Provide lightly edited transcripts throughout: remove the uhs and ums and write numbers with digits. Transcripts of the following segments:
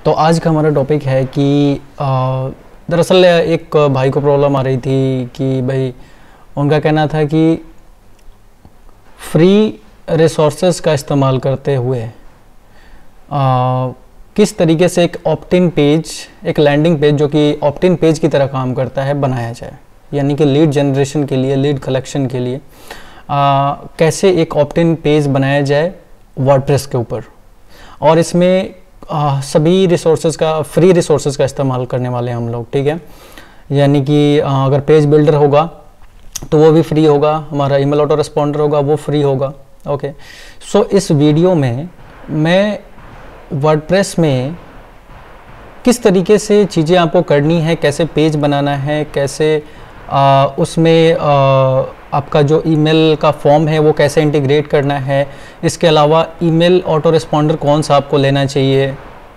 तो आज का हमारा टॉपिक है कि दरअसल एक भाई को प्रॉब्लम आ रही थी कि भाई उनका कहना था कि फ्री रिसोर्सेज का इस्तेमाल करते हुए किस तरीके से एक ऑप्ट-इन पेज, एक लैंडिंग पेज जो कि ऑप्ट-इन पेज की तरह काम करता है, बनाया जाए। यानी कि लीड जनरेशन के लिए, लीड कलेक्शन के लिए कैसे एक ऑप्ट-इन पेज बनाया जाए वर्डप्रेस के ऊपर। और इसमें सभी रिसोर्सेज का, फ्री रिसोर्सेज का इस्तेमाल करने वाले हैं हम लोग, ठीक है। यानी कि अगर पेज बिल्डर होगा तो वो भी फ्री होगा, हमारा ईमेल ऑटो रिस्पॉन्डर होगा वो फ्री होगा, ओके। सो इस वीडियो में मैं वर्डप्रेस में किस तरीके से चीज़ें आपको करनी है, कैसे पेज बनाना है, कैसे उसमें आपका जो ईमेल का फॉर्म है वो कैसे इंटीग्रेट करना है, इसके अलावा ईमेल ऑटो रिस्पॉन्डर कौन सा आपको लेना चाहिए,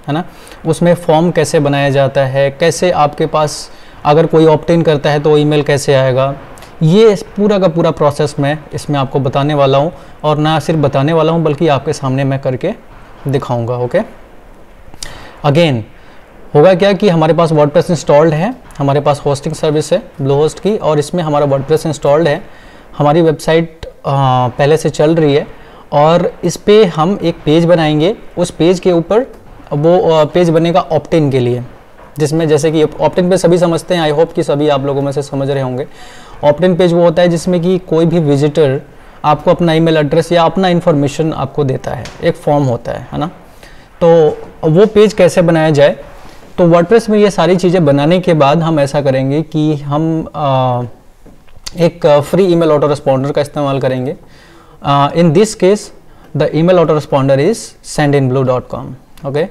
है ना, उसमें फॉर्म कैसे बनाया जाता है, कैसे आपके पास अगर कोई ऑप्ट इन करता है तो ईमेल कैसे आएगा, ये पूरा का पूरा प्रोसेस मैं इसमें आपको बताने वाला हूँ। और ना सिर्फ बताने वाला हूँ बल्कि आपके सामने मैं करके दिखाऊंगा, ओके। अगेन होगा क्या कि हमारे पास वर्डप्रेस इंस्टॉल्ड है, हमारे पास होस्टिंग सर्विस है ब्लूहोस्ट की, और इसमें हमारा वर्डप्रेस इंस्टॉल्ड है, हमारी वेबसाइट पहले से चल रही है, और इस पे हम एक पेज बनाएंगे। उस पेज के ऊपर वो पेज बनेगा ऑप्ट इन के लिए, जिसमें जैसे कि ऑप्ट इन पे सभी समझते हैं, आई होप कि सभी आप लोगों में से समझ रहे होंगे। ऑप्ट इन पेज वो होता है जिसमें कि कोई भी विजिटर आपको अपना ईमेल एड्रेस या अपना इन्फॉर्मेशन आपको देता है, एक फॉर्म होता है ना। तो वो पेज कैसे बनाया जाए, तो वर्डप्रेस में ये सारी चीज़ें बनाने के बाद हम ऐसा करेंगे कि हम एक फ्री ईमेल ऑटो रिस्पॉन्डर का इस्तेमाल करेंगे। In this case the email auto responder is sendinblue.com, okay.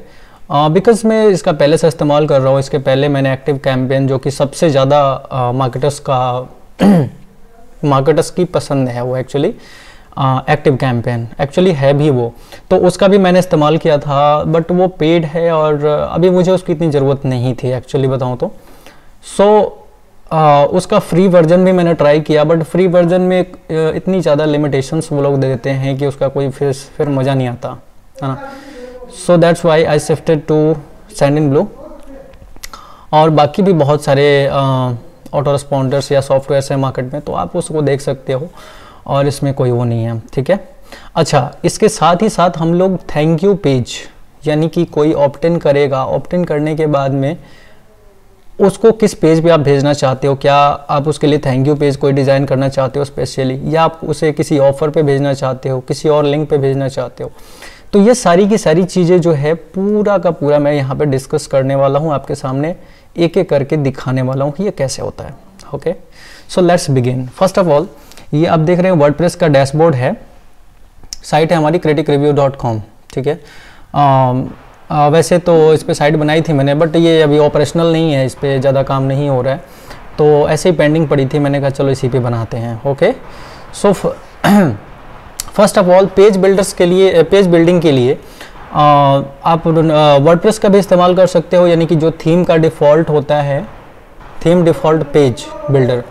Because मैं इसका पहले से इस्तेमाल कर रहा हूँ, इसके पहले मैंने एक्टिव कैंपेन जो कि सबसे ज़्यादा मार्केटर्स की पसंद है, वो एक्चुअली एक्टिव कैंपेन एक्चुअली है भी वो, तो उसका भी मैंने इस्तेमाल किया था, बट वो पेड है और अभी मुझे उसकी इतनी ज़रूरत नहीं थी एक्चुअली बताऊँ तो। उसका फ्री वर्जन भी मैंने ट्राई किया, बट फ्री वर्जन में इतनी ज़्यादा लिमिटेशंस वो लोग दे देते हैं कि उसका कोई फिर मज़ा नहीं आता, है ना। So that's why I shifted to Sendinblue। और बाकी भी बहुत सारे ऑटो रिस्पॉन्डर्स या सॉफ्टवेयर है मार्केट में, तो आप उसको देख सकते हो, और इसमें कोई वो नहीं है, ठीक है। अच्छा, इसके साथ ही साथ हम लोग थैंक यू पेज, यानी कि कोई ऑप्ट इन करेगा, ऑप्ट इन करने के बाद में उसको किस पेज पे आप भेजना चाहते हो, क्या आप उसके लिए थैंक यू पेज कोई डिज़ाइन करना चाहते हो स्पेशली, या आप उसे किसी ऑफ़र पे भेजना चाहते हो, किसी और लिंक पे भेजना चाहते हो, तो ये सारी की सारी चीज़ें जो है पूरा का पूरा मैं यहाँ पे डिस्कस करने वाला हूँ, आपके सामने एक एक करके दिखाने वाला हूँ कि ये कैसे होता है, okay. So let's begin. First of all, ये आप देख रहे हैं वर्डप्रेस का डैशबोर्ड है, साइट है हमारी criticreview.com, ठीक है। वैसे तो इस पर साइट बनाई थी मैंने, बट ये अभी ऑपरेशनल नहीं है, इस पर ज़्यादा काम नहीं हो रहा है, तो ऐसे ही पेंडिंग पड़ी थी, मैंने कहा चलो इसी पे बनाते हैं, okay. So first of all, page builders के लिए, पेज बिल्डिंग के लिए आप वर्डप्रेस का भी इस्तेमाल कर सकते हो, यानी कि जो थीम का डिफ़ॉल्ट होता है, थीम डिफ़ॉल्ट पेज बिल्डर,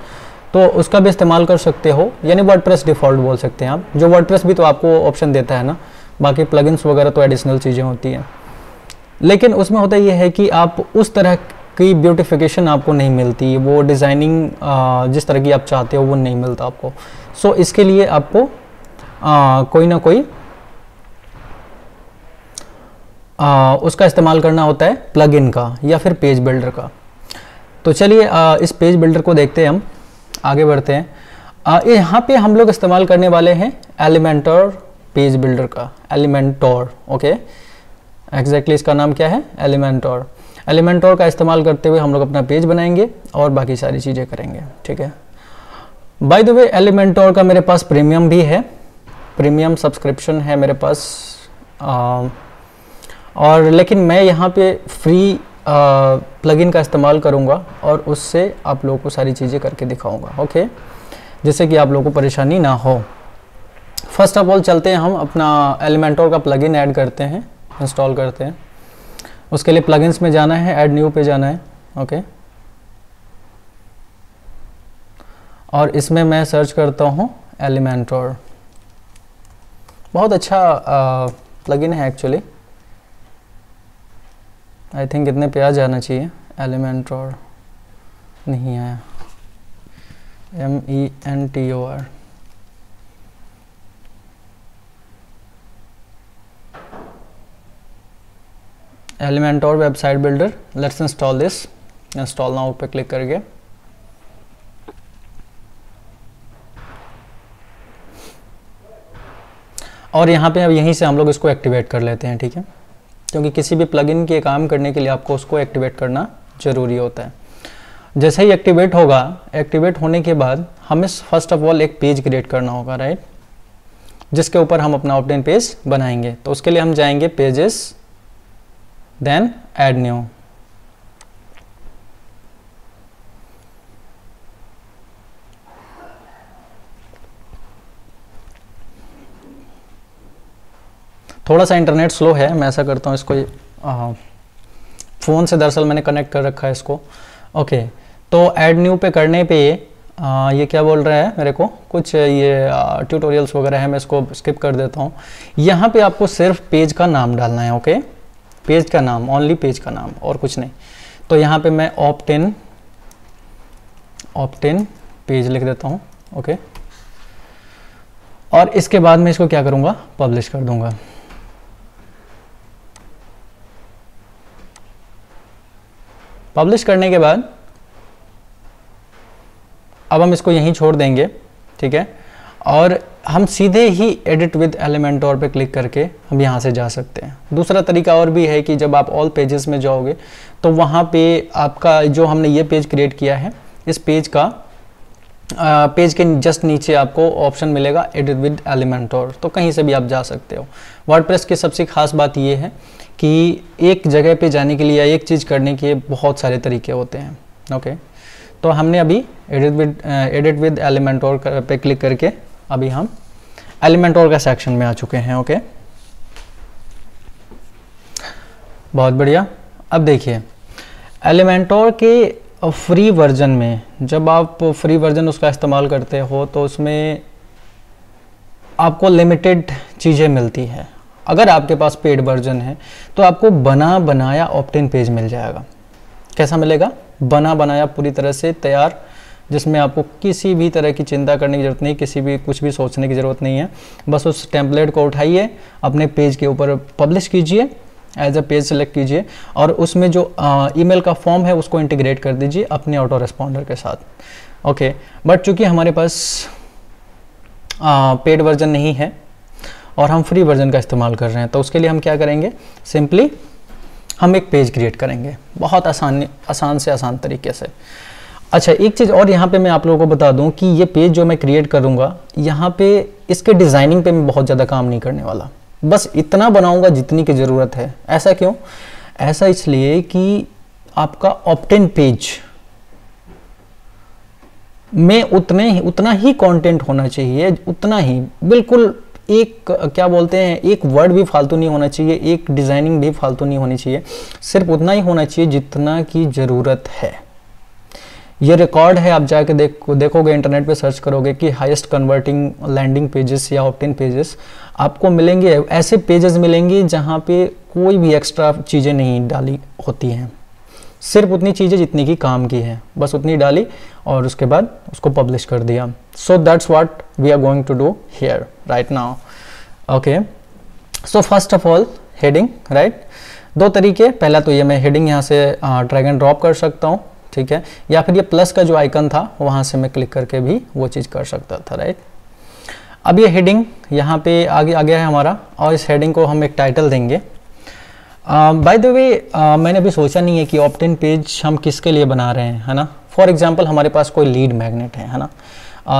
तो उसका भी इस्तेमाल कर सकते हो, यानी वर्डप्रेस डिफ़ॉल्ट बोल सकते हैं आप। जो वर्डप्रेस भी तो आपको ऑप्शन देता है ना, बाकी प्लगइन्स वगैरह तो एडिशनल चीज़ें होती हैं, लेकिन उसमें होता ये है कि आप उस तरह की ब्यूटिफिकेशन आपको नहीं मिलती, वो डिज़ाइनिंग जिस तरह की आप चाहते हो वो नहीं मिलता आपको। सो इसके लिए आपको कोई ना कोई उसका इस्तेमाल करना होता है, प्लगइन का या फिर पेज बिल्डर का। तो चलिए इस पेज बिल्डर को देखते हैं, हम आगे बढ़ते हैं। यहाँ पे हम लोग इस्तेमाल करने वाले हैं एलिमेंटोर पेज बिल्डर का, एलिमेंटोर, ओके। एग्जैक्टली इसका नाम क्या है, एलिमेंटोर। एलिमेंटोर का इस्तेमाल करते हुए हम लोग अपना पेज बनाएंगे और बाकी सारी चीज़ें करेंगे, ठीक है। बाय द वे, एलिमेंटोर का मेरे पास प्रीमियम भी है, प्रीमियम सब्सक्रिप्शन है मेरे पास, और लेकिन मैं यहाँ पे फ्री प्लगइन का इस्तेमाल करूँगा और उससे आप लोगों को सारी चीज़ें करके दिखाऊंगा, ओके, जिससे कि आप लोगों को परेशानी ना हो। फर्स्ट ऑफ ऑल चलते हैं, हम अपना एलिमेंटोर का प्लगइन ऐड करते हैं, इंस्टॉल करते हैं। उसके लिए प्लगइन्स में जाना है, ऐड न्यू पे जाना है, ओके। और इसमें मैं सर्च करता हूँ एलिमेंटोर, बहुत अच्छा प्लगइन है एक्चुअली। आई थिंक इतने पे आ जाना चाहिए, एलिमेंटोर नहीं आया, MENTOR। Elementor website builder, let's install this, install now पे क्लिक करके और यहाँ पे अब यहीं से हम लोग इसको एक्टिवेट कर लेते हैं, ठीक है, क्योंकि किसी भी प्लगइन के काम करने के लिए आपको उसको एक्टिवेट करना ज़रूरी होता है। जैसे ही एक्टिवेट होगा, एक्टिवेट होने के बाद हमें फर्स्ट ऑफ ऑल एक पेज क्रिएट करना होगा, राइट, जिसके ऊपर हम अपना ऑप्टेन पेज बनाएंगे। तो उसके लिए हम जाएंगे पेजेस, देन ऐड न्यू, थोड़ा सा इंटरनेट स्लो है, मैं ऐसा करता हूँ इसको फ़ोन से दरअसल मैंने कनेक्ट कर रखा है इसको। ओके, तो ऐड न्यू पे करने पे ये क्या बोल रहा है मेरे को, कुछ ये ट्यूटोरियल्स वगैरह है, मैं इसको स्किप कर देता हूँ। यहाँ पे आपको सिर्फ पेज का नाम डालना है, ओके, पेज का नाम, ओनली पेज का नाम और कुछ नहीं। तो यहाँ पे मैं ऑप्टेन पेज लिख देता हूँ, ओके, और इसके बाद मैं इसको क्या करूँगा, पब्लिश कर दूँगा। पब्लिश करने के बाद अब हम इसको यहीं छोड़ देंगे, ठीक है, और हम सीधे ही एडिट विद एलिमेंटोर पे क्लिक करके हम यहाँ से जा सकते हैं। दूसरा तरीका और भी है कि जब आप ऑल पेजेस में जाओगे तो वहाँ पे आपका जो हमने ये पेज क्रिएट किया है, इस पेज का पेज के जस्ट नीचे आपको ऑप्शन मिलेगा एडिट विद एलिमेंटोर, तो कहीं से भी आप जा सकते हो। वर्डप्रेस की सबसे खास बात ये है कि एक जगह पे जाने के लिए या एक चीज़ करने के बहुत सारे तरीके होते हैं, ओके। तो हमने अभी एडिट विद एलिमेंटोर पे क्लिक करके अभी हम एलिमेंटोर का सेक्शन में आ चुके हैं, ओके, बहुत बढ़िया। अब देखिए एलिमेंटोर के फ्री वर्जन में, जब आप फ्री वर्जन उसका इस्तेमाल करते हो तो उसमें आपको लिमिटेड चीज़ें मिलती है। अगर आपके पास पेड वर्जन है तो आपको बना बनाया ऑप्टेन पेज मिल जाएगा। कैसा मिलेगा? बना बनाया, पूरी तरह से तैयार, जिसमें आपको किसी भी तरह की चिंता करने की ज़रूरत नहीं, किसी भी कुछ भी सोचने की ज़रूरत नहीं है। बस उस टेम्पलेट को उठाइए, अपने पेज के ऊपर पब्लिश कीजिए, एज अ पेज सेलेक्ट कीजिए और उसमें जो ईमेल का फॉर्म है उसको इंटीग्रेट कर दीजिए अपने ऑटो रेस्पॉन्डर के साथ, ओके। बट चूँकि हमारे पास पेड वर्जन नहीं है और हम फ्री वर्जन का इस्तेमाल कर रहे हैं, तो उसके लिए हम क्या करेंगे, सिंपली हम एक पेज क्रिएट करेंगे, बहुत आसान से आसान तरीके से। अच्छा, एक चीज़ और यहाँ पे मैं आप लोगों को बता दूँ कि ये पेज जो मैं क्रिएट करूँगा, यहाँ पे इसके डिज़ाइनिंग पे मैं बहुत ज़्यादा काम नहीं करने वाला, बस इतना बनाऊँगा जितनी की ज़रूरत है। ऐसा क्यों? ऐसा इसलिए कि आपका ऑप्टेन पेज में उतना ही कंटेंट होना चाहिए, उतना ही, बिल्कुल एक क्या बोलते हैं, एक वर्ड भी फालतू नहीं होना चाहिए, एक डिज़ाइनिंग भी फालतू नहीं होनी चाहिए, सिर्फ उतना ही होना चाहिए जितना की ज़रूरत है। ये रिकॉर्ड है, आप जाके देखोगे, इंटरनेट पे सर्च करोगे कि हाईएस्ट कन्वर्टिंग लैंडिंग पेजेस या ऑप्टेन पेजेस, आपको मिलेंगे ऐसे पेजेस मिलेंगे जहाँ पे कोई भी एक्स्ट्रा चीज़ें नहीं डाली होती हैं, सिर्फ उतनी चीज़ें जितनी की काम की है, बस उतनी डाली और उसके बाद उसको पब्लिश कर दिया। So that's what we are going to do here right now, okay. So first of all heading, right, दो तरीके, पहला तो ये मैं हेडिंग यहाँ से ड्रैग एंड ड्रॉप कर सकता हूँ, ठीक है, या फिर ये प्लस का जो आइकन था वहाँ से मैं क्लिक करके भी वो चीज़ कर सकता था, राइट। अब ये हेडिंग यहाँ पे आगे आ गया है हमारा और इस हेडिंग को हम एक टाइटल देंगे। बाय द वे मैंने अभी सोचा नहीं है कि ऑप्टेन पेज हम किसके लिए बना रहे हैं, है ना। फॉर एग्जांपल हमारे पास कोई लीड मैग्नेट है ना,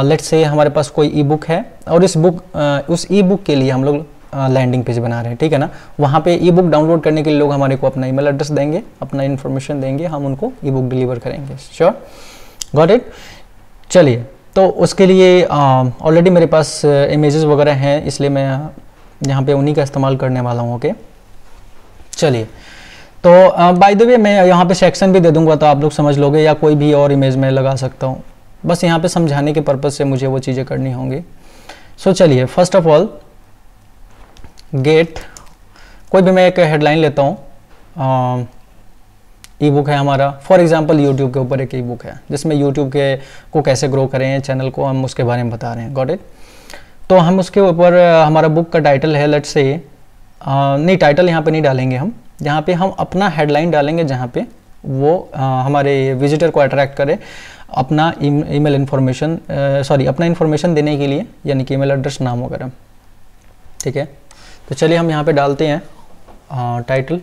लेट्स से हमारे पास कोई ई बुक है और उस ई बुक के लिए हम लोग लैंडिंग पेज बना रहे हैं, ठीक है ना। वहाँ पे ई बुक डाउनलोड करने के लिए लोग हमारे को अपना ईमेल एड्रेस देंगे, अपना इन्फॉर्मेशन देंगे, हम उनको ई बुक डिलीवर करेंगे। Sure, got it. चलिए, तो उसके लिए ऑलरेडी मेरे पास इमेजेस वगैरह हैं, इसलिए मैं यहाँ पे उन्हीं का इस्तेमाल करने वाला हूँ, ओके। चलिए, तो बाय द वे मैं यहाँ पे सेक्शन भी दे दूँगा तो आप लोग समझ लोगे, या कोई भी और इमेज में लगा सकता हूँ, बस यहाँ पे समझाने के पर्पज़ से मुझे वो चीज़ें करनी होंगी। सो चलिए, फर्स्ट ऑफ ऑल गेट, कोई भी मैं एक हेडलाइन लेता हूँ, ई बुक है हमारा, फॉर एग्जांपल यूट्यूब के ऊपर एक ई बुक है जिसमें यूट्यूब के को कैसे ग्रो करें चैनल को, हम उसके बारे में बता रहे हैं, गॉट इट। तो हम उसके ऊपर हमारा बुक का टाइटल है, लेट्स से नहीं टाइटल यहाँ पे नहीं डालेंगे हम, यहाँ पे हम अपना हेडलाइन डालेंगे जहाँ पे वो हमारे विजिटर को अट्रैक्ट करे अपना ईमेल इन्फॉर्मेशन, सॉरी अपना इन्फॉर्मेशन देने के लिए, यानी कि ईमेल एड्रेस, नाम वगैरह, ठीक है। तो चलिए हम यहाँ पे डालते हैं title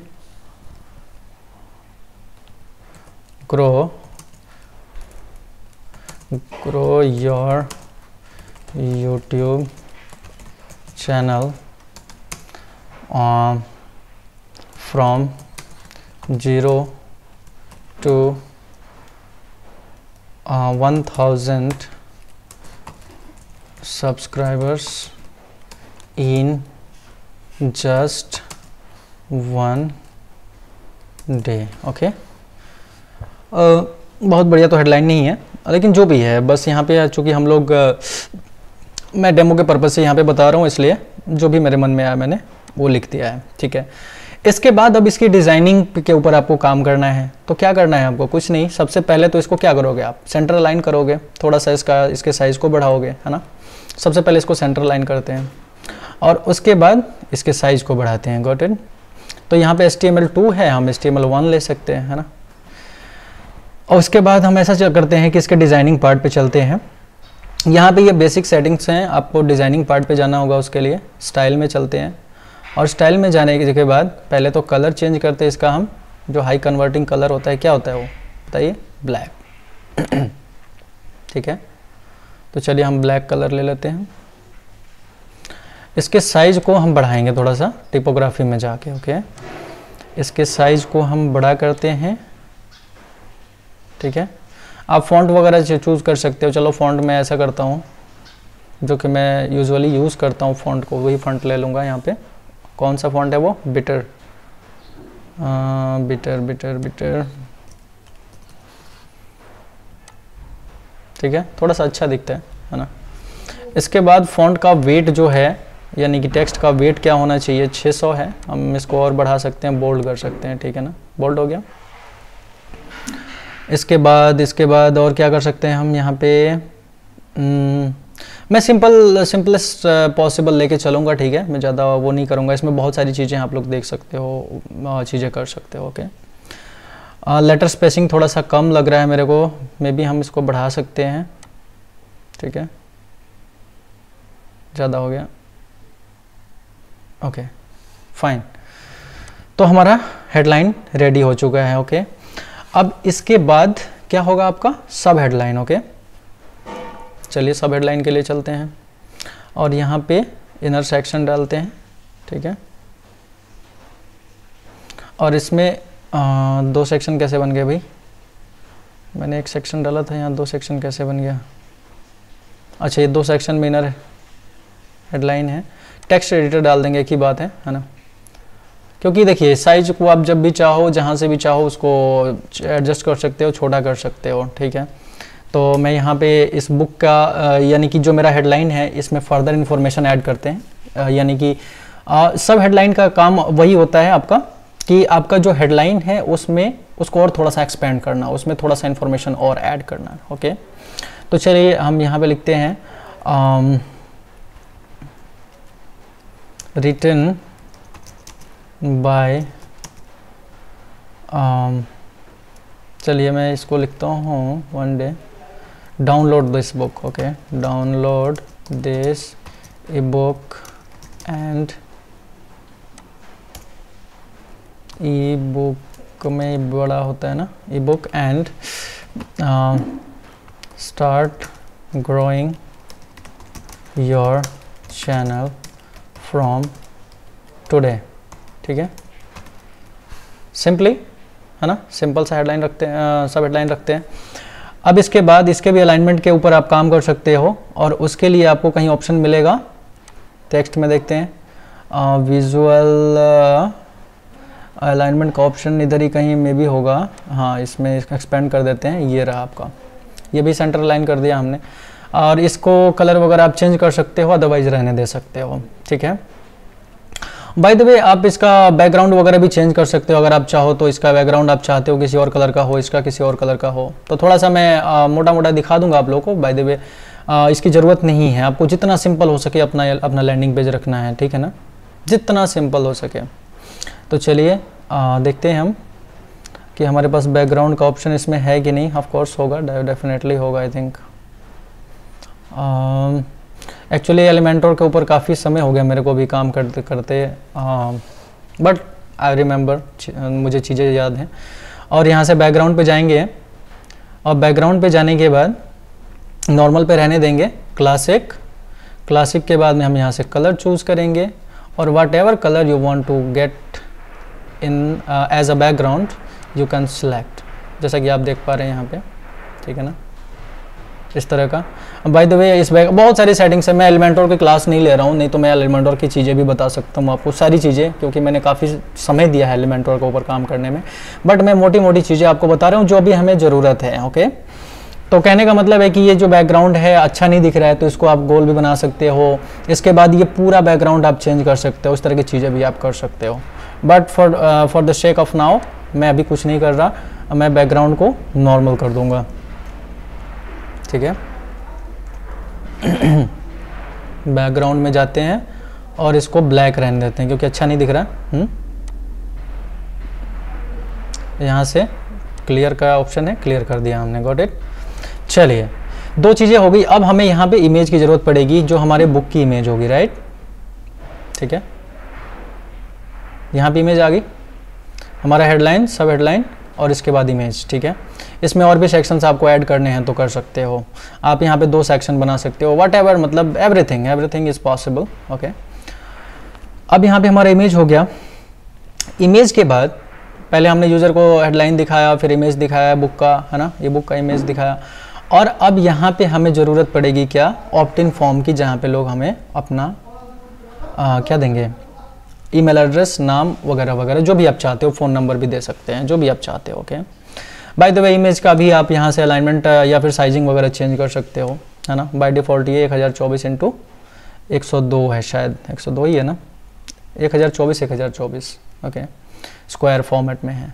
grow your YouTube channel from 0 to 1000 subscribers in just 1 day, okay. बहुत बढ़िया तो हेडलाइन नहीं है, लेकिन जो भी है बस यहाँ पे चूँकि हम लोग मैं डेमो के पर्पज़ से यहाँ पे बता रहा हूँ, इसलिए जो भी मेरे मन में आया मैंने वो लिख दिया है, ठीक है। इसके बाद अब इसकी डिज़ाइनिंग के ऊपर आपको काम करना है। तो क्या करना है आपको, कुछ नहीं, सबसे पहले तो इसको क्या करोगे आप, सेंटर लाइन करोगे, थोड़ा सा इसके साइज़ को बढ़ाओगे, है ना। सबसे पहले इसको सेंटर लाइन करते हैं और उसके बाद इसके साइज़ को बढ़ाते हैं, गॉट इट। तो यहाँ पे HTML2 है, हम HTML1 ले सकते हैं, है ना। और उसके बाद हम ऐसा करते हैं कि इसके डिज़ाइनिंग पार्ट पे चलते हैं। यहाँ पे ये बेसिक सेटिंग्स हैं, आपको डिज़ाइनिंग पार्ट पे जाना होगा, उसके लिए स्टाइल में चलते हैं। और स्टाइल में जाने के बाद पहले तो कलर चेंज करते हैं इसका हम, जो हाई कन्वर्टिंग कलर होता है, क्या होता है वो बताइए, ब्लैक, ठीक है। तो चलिए हम ब्लैक कलर ले लेते हैं। इसके साइज़ को हम बढ़ाएंगे थोड़ा सा टिपोग्राफी में जाके, ओके। इसके साइज़ को हम बड़ा करते हैं, ठीक है। आप फ़ॉन्ट वगैरह चूज़ कर सकते हो। चलो फ़ॉन्ट मैं ऐसा करता हूँ जो कि मैं यूजुअली यूज़ करता हूँ, फ़ॉन्ट को वही फ़ॉन्ट ले लूँगा। यहाँ पे कौन सा फ़ॉन्ट है वो, बिटर, बिटर, ठीक है, थोड़ा सा अच्छा दिखता है ना। इसके बाद फ़ॉन्ट का वेट जो है, यानी कि टेक्स्ट का वेट क्या होना चाहिए, 600 है। हम इसको और बढ़ा सकते हैं, बोल्ड कर सकते हैं, ठीक है ना, बोल्ड हो गया। इसके बाद और क्या कर सकते हैं हम यहाँ पे, मैं सिंपलेस्ट पॉसिबल लेके चलूँगा, ठीक है। मैं ज़्यादा वो नहीं करूँगा, इसमें बहुत सारी चीज़ें आप लोग देख सकते हो, चीज़ें कर सकते हो, ओके। लेटर स्पेसिंग थोड़ा सा कम लग रहा है मेरे को, मे बी हम इसको बढ़ा सकते हैं, ठीक है, ज़्यादा हो गया, ओके फाइन। तो हमारा हेडलाइन रेडी हो चुका है, ओके। अब इसके बाद क्या होगा आपका, सब हेडलाइन, ओके। चलिए सब हेडलाइन के लिए चलते हैं और यहाँ पे इनर सेक्शन डालते हैं, ठीक है। और इसमें 2 सेक्शन कैसे बन गए भाई, मैंने एक सेक्शन डाला था, यहाँ 2 सेक्शन कैसे बन गया। अच्छा, ये 2 सेक्शन में इनर हेडलाइन है। टेक्स्ट एडिटर डाल देंगे, एक ही बात है ना, क्योंकि देखिए साइज को आप जब भी चाहो, जहाँ से भी चाहो उसको एडजस्ट कर सकते हो, छोटा कर सकते हो, ठीक है। तो मैं यहाँ पे इस बुक का यानी कि जो मेरा हेडलाइन है इसमें फर्दर इन्फॉर्मेशन ऐड करते हैं, यानी कि सब हेडलाइन का काम वही होता है आपका कि आपका जो हेडलाइन है उसमें उसको और थोड़ा सा एक्सपेंड करना, उसमें थोड़ा सा इन्फॉर्मेशन और ऐड करना, ओके। तो चलिए हम यहाँ पे लिखते हैं रिटन बाय, चलिए मैं इसको लिखता हूँ, one day download this book, okay, download this a book and E book में बड़ा होता है ना, ई book and start growing your channel from today, ठीक है। सिंपली, है ना, सिंपल सा हेडलाइन रखते हैं, सब हेडलाइन रखते हैं। अब इसके बाद इसके भी अलाइनमेंट के ऊपर आप काम कर सकते हो और उसके लिए आपको कहीं ऑप्शन मिलेगा, टेक्स्ट में देखते हैं, विजुअल अलाइनमेंट का ऑप्शन इधर ही कहीं में भी होगा, हाँ इसमें इसका एक्सपेंड कर देते हैं, ये रहा आपका, ये भी सेंटर लाइन कर दिया हमने। और इसको कलर वगैरह आप चेंज कर सकते हो, अदरवाइज रहने दे सकते हो, ठीक है। बाय द वे आप इसका बैकग्राउंड वगैरह भी चेंज कर सकते हो अगर आप चाहो तो। इसका बैकग्राउंड आप चाहते हो किसी और कलर का हो, इसका किसी और कलर का हो, तो थोड़ा सा मैं मोटा मोटा दिखा दूंगा आप लोगों को। बाय द वे इसकी ज़रूरत नहीं है, आपको जितना सिंपल हो सके अपना लैंडिंग पेज रखना है, ठीक है ना, जितना सिंपल हो सके। तो चलिए देखते हैं हम कि हमारे पास बैकग्राउंड का ऑप्शन इसमें है कि नहीं। ऑफ कोर्स होगा, डेफिनेटली होगा आई थिंक। एक्चुअली एलिमेंटर के ऊपर काफ़ी समय हो गया मेरे को भी काम करते करते, बट आई रिमेंबर, मुझे चीज़ें याद हैं। और यहाँ से बैकग्राउंड पे जाएंगे और बैकग्राउंड पे जाने के बाद नॉर्मल पे रहने देंगे क्लासिक। क्लासिक के बाद में हम यहाँ से कलर चूज़ करेंगे और whatever colour you want to get in as a background you can select, जैसा कि आप देख पा रहे हैं यहाँ पे, ठीक है ना, इस तरह का। बाय द वे इस बहुत सारी सेटिंग्स है, मैं एलिमेंटर की क्लास नहीं ले रहा हूँ, नहीं तो मैं एलिमेंटर की चीज़ें भी बता सकता हूँ आपको, सारी चीज़ें, क्योंकि मैंने काफ़ी समय दिया है एलिमेंटर के ऊपर काम करने में। बट मैं मोटी मोटी चीज़ें आपको बता रहा हूँ जो भी हमें ज़रूरत है। ओके, तो कहने का मतलब है कि ये जो बैकग्राउंड है अच्छा नहीं दिख रहा है तो इसको आप गोल भी बना सकते हो। इसके बाद ये पूरा बैकग्राउंड आप चेंज कर सकते हो, इस तरह की चीज़ें भी आप कर सकते हो। But for the shake of now मैं अभी कुछ नहीं कर रहा, मैं बैकग्राउंड को नॉर्मल कर दूंगा, ठीक है। बैकग्राउंड में जाते हैं और इसको ब्लैक रहने देते हैं क्योंकि अच्छा नहीं दिख रहा। यहाँ से क्लियर का ऑप्शन है, क्लियर कर दिया हमने, गॉट इट। चलिए, दो चीज़ें हो गई। अब हमें यहाँ पे इमेज की ज़रूरत पड़ेगी जो हमारे बुक की इमेज होगी, राइट, ठीक है। यहाँ पे इमेज आ गई, हमारा हेडलाइन, सब हेडलाइन और इसके बाद इमेज, ठीक है। इसमें और भी सेक्शंस आपको ऐड करने हैं तो कर सकते हो आप। यहाँ पे 2 सेक्शन बना सकते हो, वट एवर, मतलब एवरीथिंग इज पॉसिबल। ओके, अब यहाँ पे हमारा इमेज हो गया। इमेज के बाद पहले हमने यूज़र को हेडलाइन दिखाया, फिर इमेज दिखाया बुक का, है ना, ये बुक का इमेज दिखाया। और अब यहाँ पे हमें ज़रूरत पड़ेगी क्या, ऑप्ट इन फॉर्म की, जहाँ पे लोग हमें अपना क्या देंगे, ईमेल एड्रेस, नाम वगैरह वगैरह, जो भी आप चाहते हो, फ़ोन नंबर भी दे सकते हैं, जो भी आप चाहते हो। Okay, by the way image का भी आप यहाँ से अलाइनमेंट या फिर साइजिंग वगैरह चेंज कर सकते हो, है ना। बाय डिफ़ॉल्ट ये 1024x102 है, शायद 102 ही है ना, 1024x1024, ओके, स्क्वायर फॉर्मेट में है।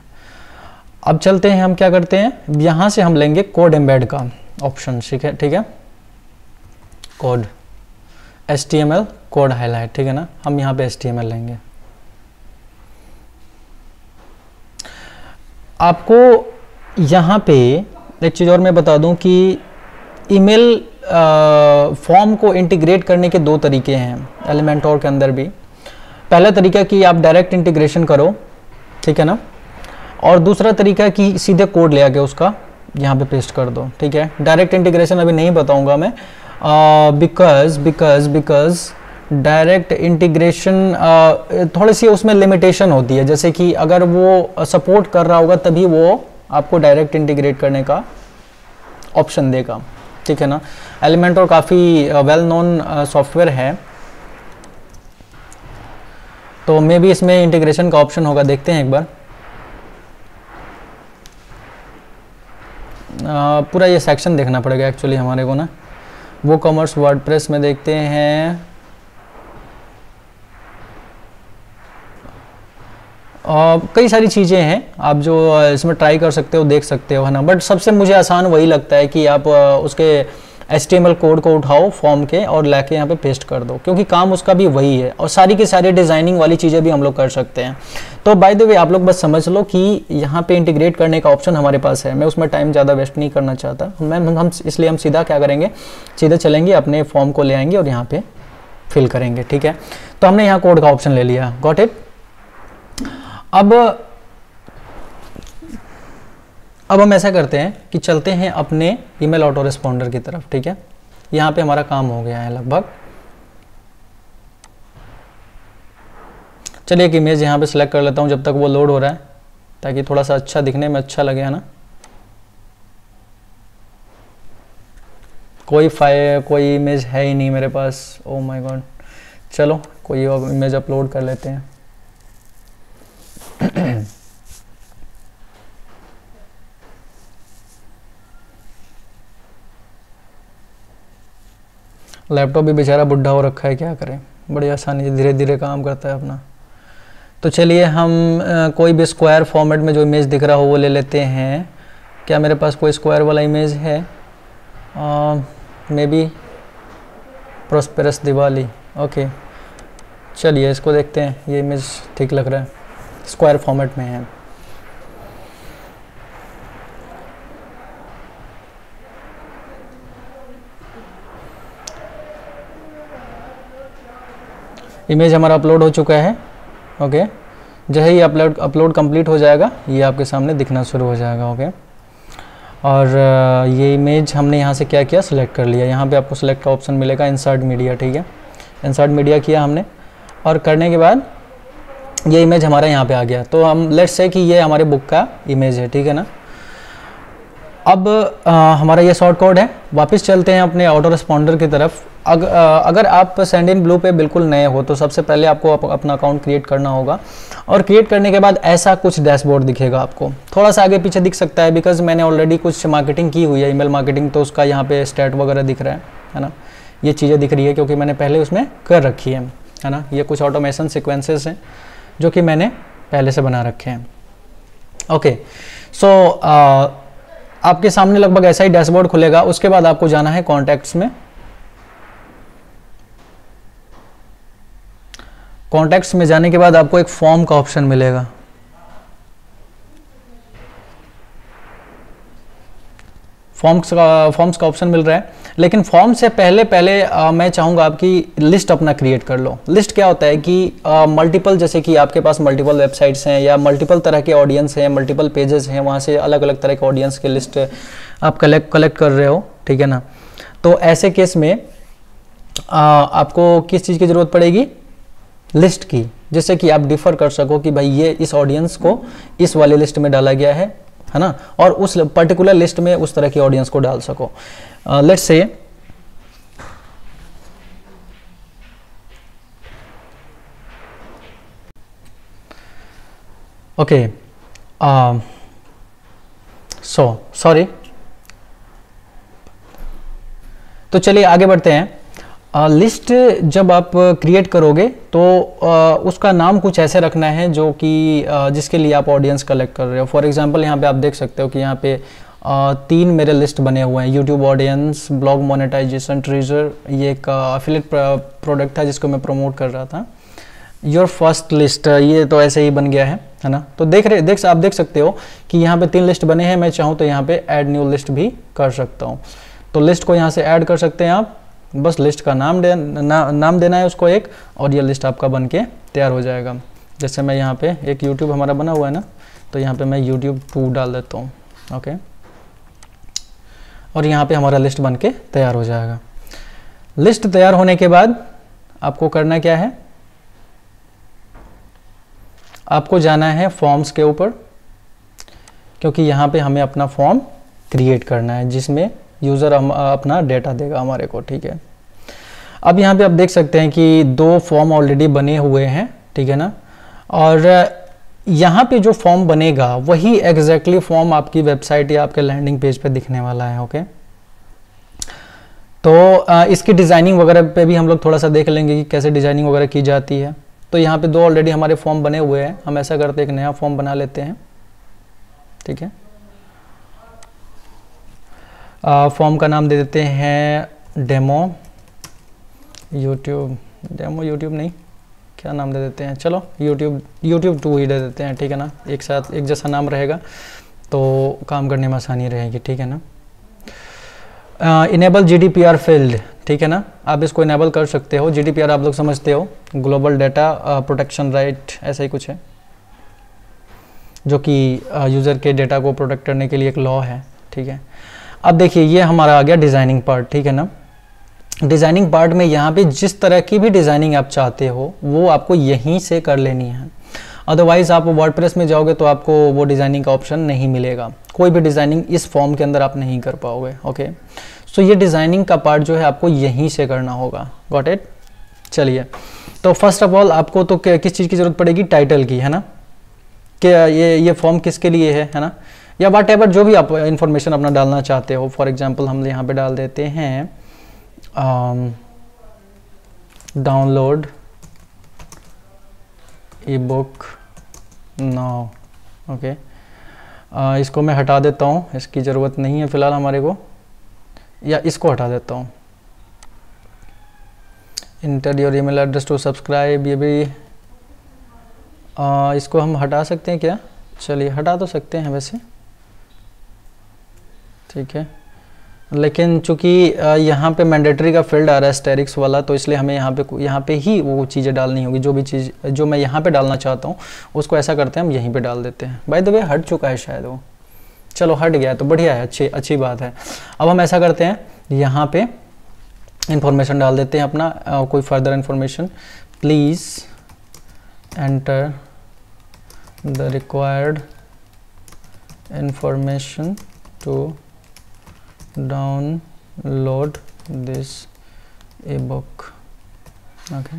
अब चलते हैं, हम क्या करते हैं, यहाँ से हम लेंगे कोड एम्बेड का ऑप्शन, ठीक है, कोड HTML कोड हाईलाइट, ठीक है ना, हम यहाँ पे HTML लेंगे। आपको यहाँ पे एक चीज़ और मैं बता दूँ कि ईमेल फॉर्म को इंटीग्रेट करने के 2 तरीके हैं एलिमेंटर के अंदर भी। पहला तरीका कि आप डायरेक्ट इंटीग्रेशन करो, ठीक है ना, और दूसरा तरीका कि सीधे कोड ले आके उसका यहाँ पे पेस्ट कर दो, ठीक है। डायरेक्ट इंटीग्रेशन अभी नहीं बताऊँगा मैं, बिकॉज डायरेक्ट इंटीग्रेशन थोड़ी सी उसमें लिमिटेशन होती है, जैसे कि अगर वो सपोर्ट कर रहा होगा तभी वो आपको डायरेक्ट इंटीग्रेट करने का ऑप्शन देगा, ठीक है ना। एलिमेंटर काफ़ी वेल नोन सॉफ्टवेयर है, तो मे भी इसमें इंटीग्रेशन का ऑप्शन होगा, देखते हैं एक बार। पूरा ये सेक्शन देखना पड़ेगा एक्चुअली हमारे को ना। वो कॉमर्स वर्डप्रेस में देखते हैं, कई सारी चीज़ें हैं आप जो इसमें ट्राई कर सकते हो, देख सकते हो, है ना। बट सबसे मुझे आसान वही लगता है कि आप उसके HTML कोड को उठाओ फॉर्म के और लाके यहाँ पे पेस्ट कर दो, क्योंकि काम उसका भी वही है और सारी की सारी डिज़ाइनिंग वाली चीज़ें भी हम लोग कर सकते हैं। तो बाय द वे आप लोग बस समझ लो कि यहाँ पे इंटीग्रेट करने का ऑप्शन हमारे पास है। मैं उसमें टाइम ज़्यादा वेस्ट नहीं करना चाहता, हम इसलिए हम सीधा क्या करेंगे, सीधे चलेंगे, अपने फॉर्म को ले आएंगे और यहाँ पे फिल करेंगे, ठीक है। तो हमने यहाँ कोड का ऑप्शन ले लिया, गॉट इट। अब हम ऐसा करते हैं कि चलते हैं अपने ईमेल ऑटो रिस्पॉन्डर की तरफ, ठीक है। यहाँ पे हमारा काम हो गया है लगभग। चलिए एक इमेज यहाँ पे सिलेक्ट कर लेता हूँ जब तक वो लोड हो रहा है, ताकि थोड़ा सा अच्छा दिखने में अच्छा लगे, है ना। कोई इमेज है ही नहीं मेरे पास, ओह माय गॉड। चलो कोई और इमेज अपलोड कर लेते हैं। लैपटॉप भी बेचारा बुढ़ा हो रखा है, क्या करें, बड़ी आसानी से धीरे धीरे काम करता है अपना। तो चलिए हम कोई भी स्क्वायर फॉर्मेट में जो इमेज दिख रहा हो वो ले लेते हैं। क्या मेरे पास कोई स्क्वायर वाला इमेज है? May be prosperous Diwali. Okay, चलिए इसको देखते हैं। ये इमेज ठीक लग रहा है, स्क्वायर फॉर्मेट में है। इमेज हमारा अपलोड हो चुका है। ओके, जैसे ही अपलोड कंप्लीट हो जाएगा ये आपके सामने दिखना शुरू हो जाएगा। ओके, और ये इमेज हमने यहाँ से क्या किया, सिलेक्ट कर लिया। यहाँ पे आपको सिलेक्ट का ऑप्शन मिलेगा, इंसर्ट मीडिया। ठीक है, इंसर्ट मीडिया किया हमने, और करने के बाद ये इमेज हमारा यहाँ पे आ गया। तो हम लेट्स से कि ये हमारे बुक का इमेज है। ठीक है ना। अब हमारा ये शॉर्ट कोड है। वापस चलते हैं अपने ऑटो रिस्पॉन्डर की तरफ। अगर आप सेंडइनब्लू पे बिल्कुल नए हो तो सबसे पहले आपको अपना अकाउंट क्रिएट करना होगा, और क्रिएट करने के बाद ऐसा कुछ डैशबोर्ड दिखेगा आपको। थोड़ा सा आगे पीछे दिख सकता है बिकॉज मैंने ऑलरेडी कुछ मार्केटिंग की हुई है, ईमेल मार्केटिंग, तो उसका यहाँ पे स्टैट वगैरह दिख रहा है ना। ये चीज़ें दिख रही है क्योंकि मैंने पहले उसमें कर रखी है ना। ये कुछ ऑटोमेशन सिक्वेंसेस हैं जो कि मैंने पहले से बना रखे हैं। ओके, सो आपके सामने लगभग ऐसा ही डैशबोर्ड खुलेगा। उसके बाद आपको जाना है कॉन्टैक्ट्स में। कॉन्टैक्ट्स में जाने के बाद आपको एक फॉर्म का ऑप्शन मिलेगा। फॉर्म्स का ऑप्शन मिल रहा है, लेकिन फॉर्म से पहले मैं चाहूँगा आपकी लिस्ट अपना क्रिएट कर लो। लिस्ट क्या होता है कि मल्टीपल, जैसे कि आपके पास मल्टीपल वेबसाइट्स हैं या मल्टीपल तरह के ऑडियंस हैं, मल्टीपल पेजेस हैं, वहाँ से अलग अलग तरह के ऑडियंस के लिस्ट आप कलेक्ट कर रहे हो। ठीक है ना। तो ऐसे केस में आपको किस चीज़ की ज़रूरत पड़ेगी, लिस्ट की, जिससे कि आप डिफर कर सको कि भाई ये इस ऑडियंस को इस वाले लिस्ट में डाला गया है ना, और उस पर्टिकुलर लिस्ट में उस तरह की ऑडियंस को डाल सको। लेट्स से ओके, सॉरी, तो चलिए आगे बढ़ते हैं। लिस्ट जब आप क्रिएट करोगे तो उसका नाम कुछ ऐसे रखना है जो कि जिसके लिए आप ऑडियंस कलेक्ट कर रहे हो। फॉर एग्जांपल यहाँ पे आप देख सकते हो कि यहाँ पे 3 मेरे लिस्ट बने हुए हैं। यूट्यूब ऑडियंस, ब्लॉग मोनेटाइजेशन, ट्रीजर, ये एक एफिलिएट प्रोडक्ट था जिसको मैं प्रमोट कर रहा था। योर फर्स्ट लिस्ट, ये तो ऐसे ही बन गया है ना। तो आप देख सकते हो कि यहाँ पे 3 लिस्ट बने हैं। मैं चाहूँ तो यहाँ पे ऐड न्यू लिस्ट भी कर सकता हूँ। तो लिस्ट को यहाँ से ऐड कर सकते हैं आप। बस लिस्ट का नाम देना है उसको एक, और ये लिस्ट आपका बन के तैयार हो जाएगा। जैसे मैं यहाँ पे एक YouTube हमारा बना हुआ है ना, तो यहाँ पे मैं YouTube 2 डाल देता हूँ। ओके, और यहाँ पे हमारा लिस्ट बन के तैयार हो जाएगा। लिस्ट तैयार होने के बाद आपको करना क्या है, आपको जाना है फॉर्म्स के ऊपर, क्योंकि यहाँ पे हमें अपना फॉर्म क्रिएट करना है जिसमें यूज़र अपना डेटा देगा हमारे को। ठीक है, अब यहाँ पे आप देख सकते हैं कि 2 फॉर्म ऑलरेडी बने हुए हैं। ठीक है ना, और यहाँ पे जो फॉर्म बनेगा वही एग्जैक्टली फॉर्म आपकी वेबसाइट या आपके लैंडिंग पेज पे दिखने वाला है। ओके, तो इसकी डिज़ाइनिंग वगैरह पे भी हम लोग थोड़ा सा देख लेंगे कि कैसे डिज़ाइनिंग वगैरह की जाती है। तो यहाँ पे 2 ऑलरेडी हमारे फॉर्म बने हुए हैं। हम ऐसा करते हैं, एक नया फॉर्म बना लेते हैं। ठीक है, फॉर्म का नाम दे देते हैं डेमो यूट्यूब नहीं, क्या नाम दे देते हैं, चलो यूट्यूब 2 ही दे देते हैं। ठीक है ना, एक साथ एक जैसा नाम रहेगा तो काम करने में आसानी रहेगी। ठीक है ना। इनेबल GDPR फील्ड, ठीक है ना, आप इसको इनेबल कर सकते हो। GDPR आप लोग समझते हो, ग्लोबल डाटा प्रोटेक्शन राइट, ऐसा ही कुछ है जो कि यूज़र के डेटा को प्रोटेक्ट करने के लिए एक लॉ है। ठीक है, अब देखिए ये हमारा आ गया डिज़ाइनिंग पार्ट। ठीक है ना, डिज़ाइनिंग पार्ट में यहाँ पे जिस तरह की भी डिज़ाइनिंग आप चाहते हो वो आपको यहीं से कर लेनी है। अदरवाइज़ आप वर्डप्रेस में जाओगे तो आपको वो डिज़ाइनिंग का ऑप्शन नहीं मिलेगा। कोई भी डिज़ाइनिंग इस फॉर्म के अंदर आप नहीं कर पाओगे। ओके, सो ये डिज़ाइनिंग का पार्ट जो है आपको यहीं से करना होगा। Got it. चलिए, तो फर्स्ट ऑफ ऑल आपको तो किस चीज़ की ज़रूरत पड़ेगी, टाइटल की, है ना, कि ये फॉर्म किसके लिए है ना, या वाट एवर जो भी आप इंफॉर्मेशन अपना डालना चाहते हो। फॉर एग्जांपल हम यहाँ पे डाल देते हैं डाउनलोड ई बुक नाउ। ओके, इसको मैं हटा देता हूँ, इसकी ज़रूरत नहीं है फ़िलहाल हमारे को, या इसको हटा देता हूँ। Enter your email address to subscribe, ये भी इसको हम हटा सकते हैं क्या? चलिए हटा तो सकते हैं वैसे, ठीक है। लेकिन चूंकि यहाँ पे मैंडेटरी का फील्ड आ रहा है स्टेरिक्स वाला, तो इसलिए हमें यहाँ पे ही वो चीज़ें डालनी होगी। जो भी चीज़ जो मैं यहाँ पे डालना चाहता हूँ उसको ऐसा करते हैं, हम यहीं पे डाल देते हैं। बाय द वे हट चुका है शायद वो, चलो हट गया तो बढ़िया है, अच्छी बात है। अब हम ऐसा करते हैं, यहाँ पे इंफॉर्मेशन डाल देते हैं अपना, कोई further information. Please enter the required information to download this ebook. Okay,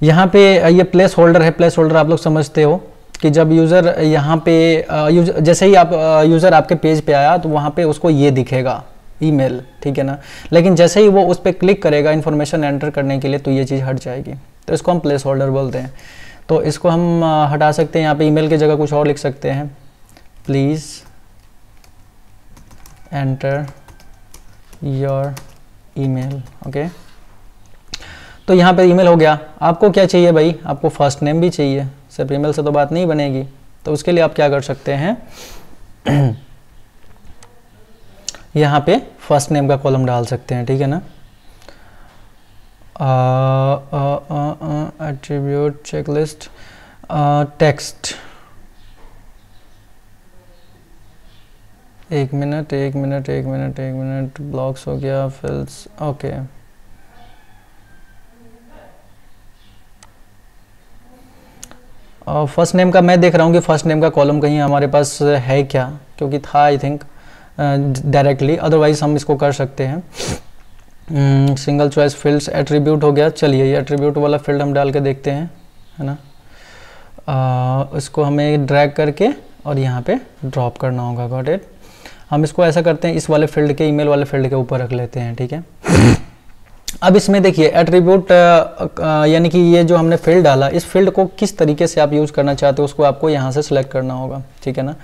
यहाँ पे ये प्लेस होल्डर है। प्लेस होल्डर आप लोग समझते हो कि जब यूज़र यहाँ पे जैसे ही आप यूज़र आपके पेज पे आया तो वहाँ पे उसको ये दिखेगा ईमेल, ठीक है ना। लेकिन जैसे ही वो उस पर क्लिक करेगा इन्फॉर्मेशन एंटर करने के लिए, तो ये चीज़ हट जाएगी। तो इसको हम प्लेस होल्डर बोलते हैं। तो इसको हम हटा सकते हैं, यहाँ पे ईमेल की जगह कुछ और लिख सकते हैं, please enter your email. Okay, तो यहाँ पे ईमेल हो गया। आपको क्या चाहिए भाई? आपको फर्स्ट नेम भी चाहिए, सिर्फ ईमेल से तो बात नहीं बनेगी। तो उसके लिए आप क्या कर सकते हैं, यहाँ पे फर्स्ट नेम का कॉलम डाल सकते हैं, ठीक है ना। एट्रीब्यूट चेकलिस्ट टेक्स्ट, एक मिनट, ब्लॉक्स हो गया, फिल्स। ओके, फर्स्ट नेम का मैं देख रहा हूँ कि फर्स्ट नेम का कॉलम कहीं हमारे पास है क्या, क्योंकि था आई थिंक डायरेक्टली, अदरवाइज हम इसको कर सकते हैं। सिंगल चॉइस फील्ड्स, एट्रीब्यूट हो गया। चलिए ये एट्रीब्यूट वाला फील्ड हम डाल के देखते हैं, है ना। इसको हमें ड्रैग करके और यहाँ पे ड्रॉप करना होगा। Got it. हम इसको ऐसा करते हैं, इस वाले फील्ड के, ईमेल वाले फील्ड के ऊपर रख लेते हैं, ठीक है। अब इसमें देखिए एट्रीब्यूट यानी कि ये जो हमने फील्ड डाला, इस फील्ड को किस तरीके से आप यूज़ करना चाहते हो उसको आपको यहाँ से सिलेक्ट करना होगा, ठीक है ना।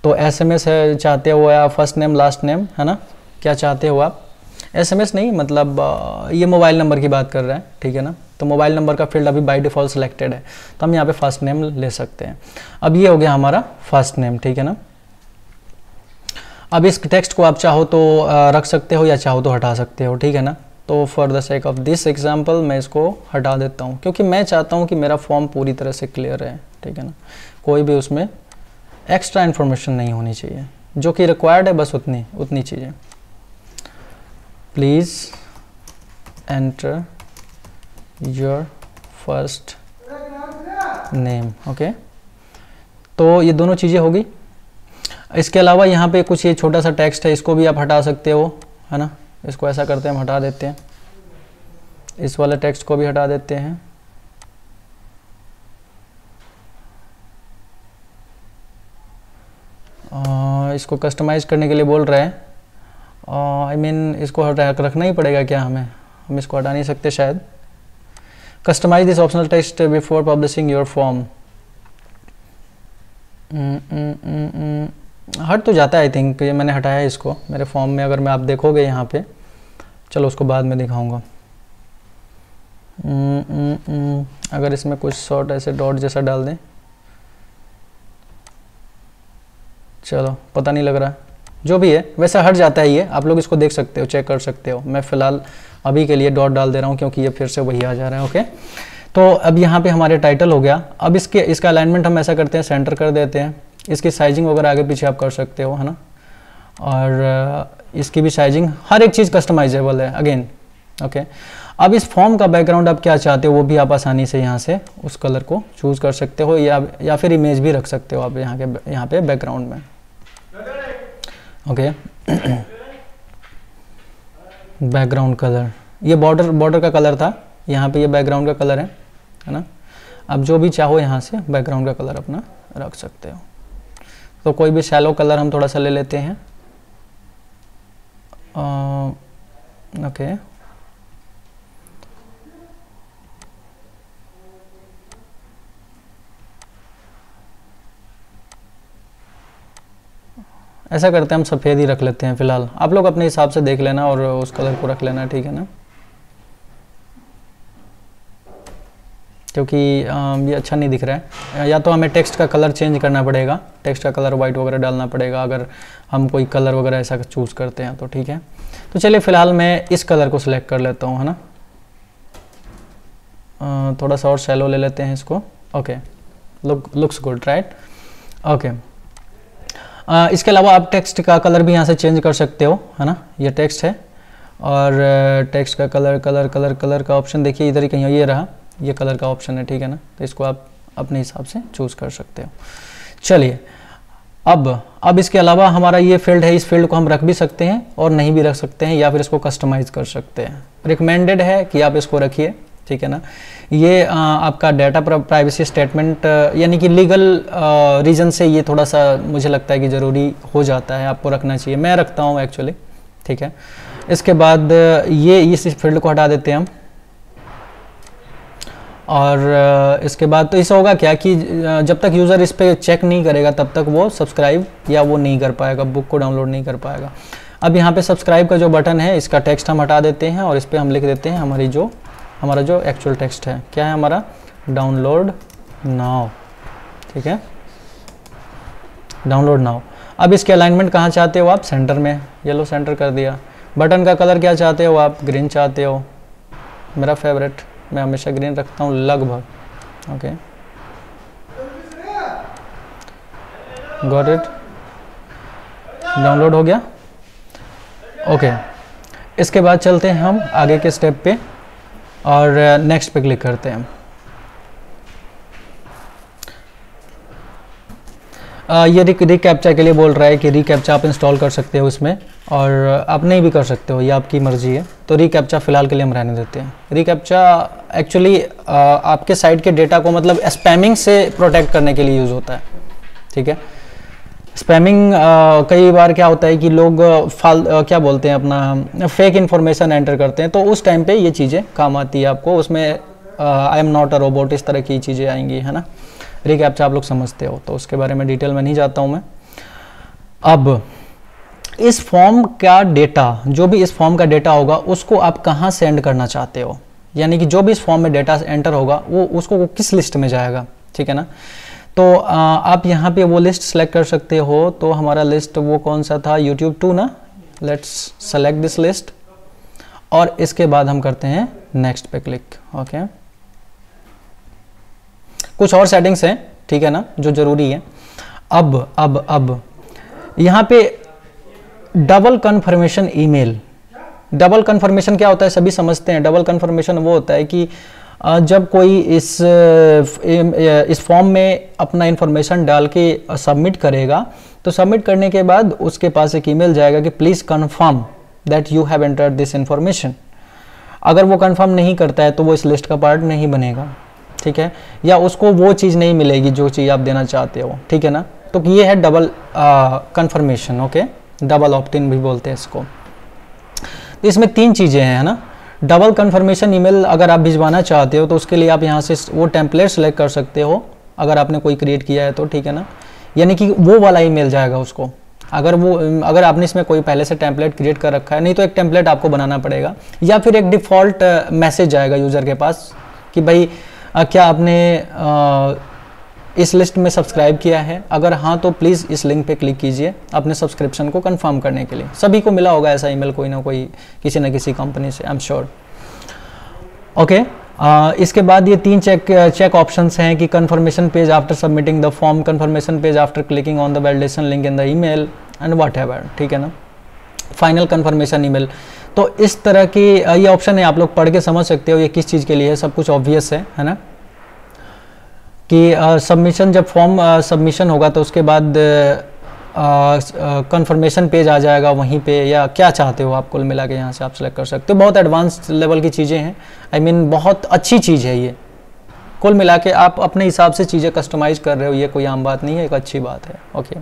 तो SMS है चाहते हो या फर्स्ट नेम लास्ट नेम, है ना, क्या चाहते हो आप? SMS नहीं, मतलब ये मोबाइल नंबर की बात कर रहा है, ठीक है ना। तो मोबाइल नंबर का फील्ड अभी बाय डिफ़ॉल्ट सिलेक्टेड है, तो हम यहाँ पे फर्स्ट नेम ले सकते हैं। अब ये हो गया हमारा फर्स्ट नेम, ठीक है ना। अब इस टेक्स्ट को आप चाहो तो रख सकते हो या चाहो तो हटा सकते हो, ठीक है ना। तो for the sake of this example मैं इसको हटा देता हूँ, क्योंकि मैं चाहता हूँ कि मेरा फॉर्म पूरी तरह से क्लियर है, ठीक है ना। कोई भी उसमें एक्स्ट्रा इन्फॉर्मेशन नहीं होनी चाहिए, जो कि रिक्वायर्ड है बस उतनी चीज़ें। Please enter your first name. Okay, तो ये दोनों चीज़ें हो गई। इसके अलावा यहाँ पे कुछ ये छोटा सा टेक्स्ट है, इसको भी आप हटा सकते हो, है ना। इसको ऐसा करते हैं, हम हटा देते हैं, इस वाले टेक्स्ट को भी हटा देते हैं। इसको कस्टमाइज करने के लिए बोल रहा है, आई मीन इसको रखना ही पड़ेगा क्या हमें? हम इसको हटा नहीं सकते शायद। Customize this optional text before publishing your form. हट तो जाता है आई थिंक, ये मैंने हटाया है इसको मेरे फॉर्म में। अगर मैं आप देखोगे यहाँ पे, चलो उसको बाद में दिखाऊंगा। अगर इसमें कुछ शॉर्ट ऐसे डॉट जैसा डाल दें, चलो पता नहीं लग रहा, जो भी है वैसा हट जाता है ये। आप लोग इसको देख सकते हो, चेक कर सकते हो। मैं फ़िलहाल अभी के लिए डॉट डाल दे रहा हूँ क्योंकि ये फिर से वही आ जा रहा है। ओके, तो अब यहाँ पे हमारे टाइटल हो गया। अब इसका अलाइनमेंट हम ऐसा करते हैं, सेंटर कर देते हैं। इसकी साइजिंग वगैरह आगे पीछे आप कर सकते हो, है ना। और इसकी भी साइजिंग, हर एक चीज़ कस्टमाइजेबल है अगेन। ओके, अब इस फॉर्म का बैकग्राउंड आप क्या चाहते हो वो भी आप आसानी से यहाँ से उस कलर को चूज़ कर सकते हो, या फिर इमेज भी रख सकते हो आप यहाँ पे बैकग्राउंड में। ओके, बैकग्राउंड कलर, ये बॉर्डर का कलर था, यहाँ पे ये बैकग्राउंड का कलर है ना। अब जो भी चाहो यहाँ से बैकग्राउंड का कलर अपना रख सकते हो। तो कोई भी शैलो कलर हम थोड़ा सा ले लेते हैं। ओके, ऐसा करते हैं हम सफ़ेद ही रख लेते हैं फ़िलहाल, आप लोग अपने हिसाब से देख लेना और उस कलर को रख लेना, ठीक है ना, क्योंकि ये अच्छा नहीं दिख रहा है। या तो हमें टेक्स्ट का कलर चेंज करना पड़ेगा, टेक्स्ट का कलर वाइट वगैरह डालना पड़ेगा अगर हम कोई कलर वगैरह ऐसा चूज़ करते हैं तो, ठीक है। तो चलिए फ़िलहाल मैं इस कलर को सिलेक्ट कर लेता हूँ, है ना, थोड़ा सा और शैलो ले लेते हैं इसको। Okay, looks good, right. Okay, इसके अलावा आप टेक्स्ट का कलर भी यहाँ से चेंज कर सकते हो, है ना, ये टेक्स्ट है और टेक्स्ट का कलर का ऑप्शन देखिए इधर ही कहीं ये रहा, ये कलर का ऑप्शन है, ठीक है ना, तो इसको आप अपने हिसाब से चूज़ कर सकते हो। चलिए अब इसके अलावा हमारा ये फील्ड है, इस फील्ड को हम रख भी सकते हैं और नहीं भी रख सकते हैं, या फिर इसको कस्टमाइज़ कर सकते हैं। रिकमेंडेड है कि आप इसको रखिए, ठीक है ना। ये आपका डाटा प्राइवेसी स्टेटमेंट यानी कि लीगल रीज़न से ये थोड़ा सा मुझे लगता है कि ज़रूरी हो जाता है, आपको रखना चाहिए, मैं रखता हूँ एक्चुअली, ठीक है। इसके बाद ये इस फील्ड को हटा देते हैं हम, और इसके बाद तो इससे होगा क्या कि जब तक यूज़र इस पर चेक नहीं करेगा तब तक वो सब्सक्राइब या वो नहीं कर पाएगा, बुक को डाउनलोड नहीं कर पाएगा। अब यहाँ पे सब्सक्राइब का जो बटन है इसका टेक्स्ट हम हटा देते हैं और इस पर हम लिख देते हैं हमारा जो एक्चुअल टेक्स्ट है, क्या है हमारा, डाउनलोड नाउ, ठीक है, डाउनलोड नाउ। अब इसके अलाइनमेंट कहाँ चाहते हो आप, सेंटर में, येलो सेंटर कर दिया। बटन का कलर क्या चाहते हो आप, ग्रीन चाहते हो, मेरा फेवरेट, मैं हमेशा ग्रीन रखता हूँ लगभग। ओके, गॉट इट, डाउनलोड हो गया। ओके, इसके बाद चलते हैं हम आगे के स्टेप पे और नेक्स्ट पे क्लिक करते हैं। ये रिकैप्चा के लिए बोल रहा है कि रिकैप्चा आप इंस्टॉल कर सकते हो इसमें, और आप नहीं भी कर सकते हो, ये आपकी मर्ज़ी है। तो रिकैप्चा फ़िलहाल के लिए हम रहने देते हैं। रिकैप्चा एक्चुअली आपके साइट के डेटा को मतलब स्पैमिंग से प्रोटेक्ट करने के लिए यूज़ होता है, ठीक है। स्पैमिंग कई बार क्या होता है कि लोग क्या बोलते हैं अपना फेक इन्फॉर्मेशन एंटर करते हैं, तो उस टाइम पे ये चीज़ें काम आती है आपको, उसमें I am not a robot इस तरह की चीज़ें आएंगी, है ना। रिकैप्चा आप लोग समझते हो, तो उसके बारे में डिटेल में नहीं जाता हूँ मैं। अब इस फॉर्म का डेटा, जो भी इस फॉर्म का डेटा होगा उसको आप कहाँ सेंड करना चाहते हो, यानी कि जो भी इस फॉर्म में डेटा एंटर होगा वो उसको किस लिस्ट में जाएगा, ठीक है ना। तो आप यहाँ पे वो लिस्ट सेलेक्ट कर सकते हो। तो हमारा लिस्ट वो कौन सा था, YouTube 2 ना, लेट्स सेलेक्ट दिस लिस्ट और इसके बाद हम करते हैं नेक्स्ट पे क्लिक। ओके, कुछ और सेटिंग्स हैं, ठीक है ना, जो जरूरी है। अब यहाँ पे double confirmation email, double confirmation क्या होता है सभी समझते हैं। डबल कन्फर्मेशन वो होता है कि जब कोई इस फॉर्म में अपना इंफॉर्मेशन डाल के सबमिट करेगा, तो सबमिट करने के बाद उसके पास एक ईमेल जाएगा कि please confirm that you have entered this information. अगर वो कंफर्म नहीं करता है तो वो इस लिस्ट का पार्ट नहीं बनेगा, ठीक है, या उसको वो चीज़ नहीं मिलेगी जो चीज़ आप देना चाहते हो, ठीक है ना। तो ये है double conformation, okay, double opt-in भी बोलते हैं इसको। तो इसमें 3 चीज़ें हैं, है ना। डबल कन्फर्मेशन ईमेल अगर आप भिजवाना चाहते हो तो उसके लिए आप यहाँ से वो टेम्पलेट सेलेक्ट कर सकते हो, अगर आपने कोई क्रिएट किया है तो, ठीक है ना, यानी कि वो वाला ईमेल जाएगा उसको। अगर आपने इसमें कोई पहले से टेम्पलेट क्रिएट कर रखा है, नहीं तो एक टेम्पलेट आपको बनाना पड़ेगा, या फिर एक डिफ़ॉल्ट मैसेज जाएगा यूज़र के पास कि भाई क्या आपने इस लिस्ट में सब्सक्राइब किया है, अगर हाँ तो प्लीज़ इस लिंक पे क्लिक कीजिए अपने सब्सक्रिप्शन को कंफर्म करने के लिए। सभी को मिला होगा ऐसा ईमेल, कोई ना कोई किसी न किसी कंपनी से, आई एम श्योर। ओके, इसके बाद ये 3 चेक ऑप्शंस हैं कि confirmation page after submitting the form, confirmation page after clicking on the validation link in the email and what ever, ठीक है ना, फाइनल कंफर्मेशन ईमेल। तो इस तरह की ये ऑप्शन है, आप लोग पढ़ के समझ सकते हो ये किस चीज़ के लिए है, सब कुछ ऑब्वियस है ना, कि सबमिशन, जब फॉर्म सबमिशन होगा तो उसके बाद कंफर्मेशन पेज आ जाएगा वहीं पे, या क्या चाहते हो आप कुल मिला के यहाँ से आप सेलेक्ट कर सकते हो। बहुत एडवांस लेवल की चीज़ें हैं, आई मीन बहुत अच्छी चीज़ है ये। कुल मिला के आप अपने हिसाब से चीज़ें कस्टमाइज़ कर रहे हो, ये कोई आम बात नहीं है, एक अच्छी बात है। ओके,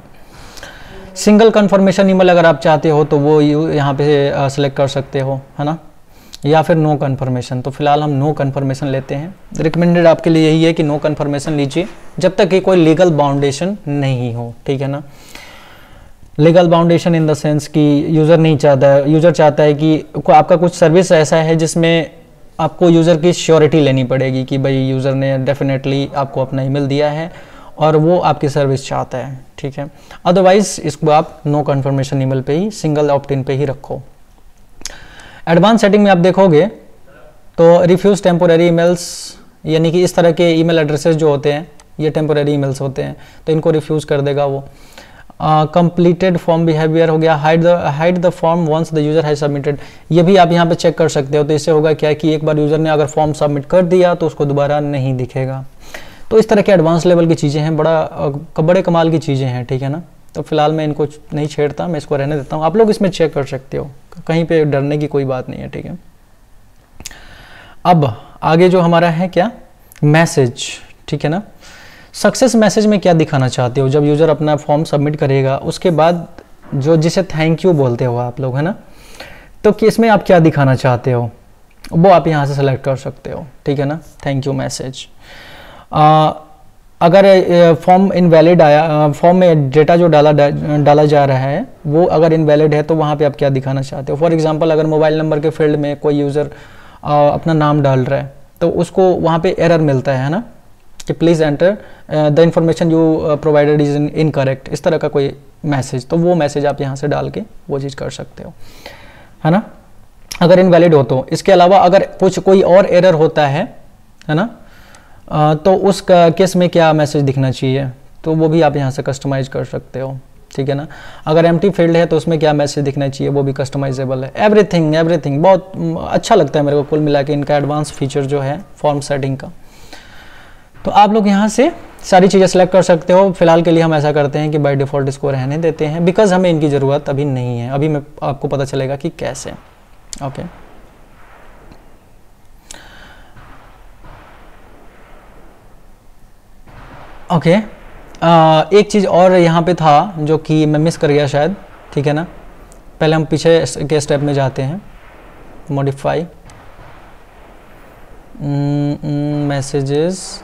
सिंगल कंफर्मेशन ईमेल अगर आप चाहते हो तो वो यहाँ पे सेलेक्ट कर सकते हो, है ना, या फिर नो कन्फर्मेशन। तो फिलहाल हम नो कन्फर्मेशन लेते हैं। रिकमेंडेड आपके लिए यही है कि नो कन्फर्मेशन लीजिए जब तक कि कोई लीगल बाउंडेशन नहीं हो, ठीक है ना। Legal boundation in the sense कि यूज़र नहीं चाहता है, यूज़र चाहता है कि आपका कुछ सर्विस ऐसा है जिसमें आपको यूज़र की श्योरिटी लेनी पड़ेगी कि भाई यूज़र ने डेफिनेटली आपको अपना ईमेल दिया है और वो आपकी सर्विस चाहता है, ठीक है। अदरवाइज इसको आप नो कन्फर्मेशन ईमेल पे ही, सिंगल ऑप्ट इन पे ही रखो। एडवांस सेटिंग में आप देखोगे तो रिफ्यूज़ टेम्पोररी ईमेल्स, यानी कि इस तरह के ईमेल एड्रेसेस जो होते हैं ये टेम्पोररी ईमेल्स होते हैं, तो इनको रिफ्यूज़ कर देगा वो। कंप्लीटेड फॉर्म बिहेवियर हो गया, hide the form once the user has submitted, ये भी आप यहाँ पे चेक कर सकते हो। तो इससे होगा क्या कि एक बार यूज़र ने अगर फॉर्म सबमिट कर दिया तो उसको दोबारा नहीं दिखेगा। तो इस तरह के एडवांस लेवल की चीज़ें हैं, बड़े कमाल की चीज़ें हैं, ठीक है ना। तो फिलहाल मैं इनको नहीं छेड़ता, मैं इसको रहने देता हूँ। आप लोग इसमें चेक कर सकते हो, कहीं पे डरने की कोई बात नहीं है, ठीक है। अब आगे जो हमारा है क्या, मैसेज, ठीक है ना। सक्सेस मैसेज में क्या दिखाना चाहते हो जब यूज़र अपना फॉर्म सबमिट करेगा उसके बाद जो जिसे थैंक यू बोलते हो आप लोग, है ना, तो कि इसमें आप क्या दिखाना चाहते हो वो आप यहाँ से सेलेक्ट कर सकते हो, ठीक है ना। Thank you message. अगर फॉर्म इनवैलिड आया, फॉर्म में डेटा जो डाला जा रहा है वो अगर इनवैलिड है तो वहाँ पे आप क्या दिखाना चाहते हो। फॉर एग्जांपल अगर मोबाइल नंबर के फील्ड में कोई यूज़र अपना नाम डाल रहा है तो उसको वहाँ पे एरर मिलता है ना, कि please enter the information you provided is incorrect, इस तरह का कोई मैसेज, तो वो मैसेज आप यहाँ से डाल के वो चीज़ कर सकते हो, है ना, अगर इनवैलिड हो तो। इसके अलावा अगर कुछ कोई और एरर होता है ना, तो उस केस में क्या मैसेज दिखना चाहिए तो वो भी आप यहाँ से कस्टमाइज कर सकते हो, ठीक है ना। अगर एम्प्टी फील्ड है तो उसमें क्या मैसेज दिखना चाहिए वो भी कस्टमाइजेबल है। एवरीथिंग बहुत अच्छा लगता है मेरे को कुल मिला के इनका एडवांस फीचर जो है फॉर्म सेटिंग का। तो आप लोग यहाँ से सारी चीज़ें सेलेक्ट कर सकते हो। फिलहाल के लिए हम ऐसा करते हैं कि बाय डिफ़ॉल्ट इसको रहने देते हैं, बिकॉज हमें इनकी ज़रूरत अभी नहीं है। अभी मैं आपको पता चलेगा कि कैसे। Okay, okay. एक चीज़ और यहाँ पे था जो कि मैं मिस कर गया शायद, ठीक है ना। पहले हम पीछे के स्टेप में जाते हैं, मॉडिफाई मैसेजेस,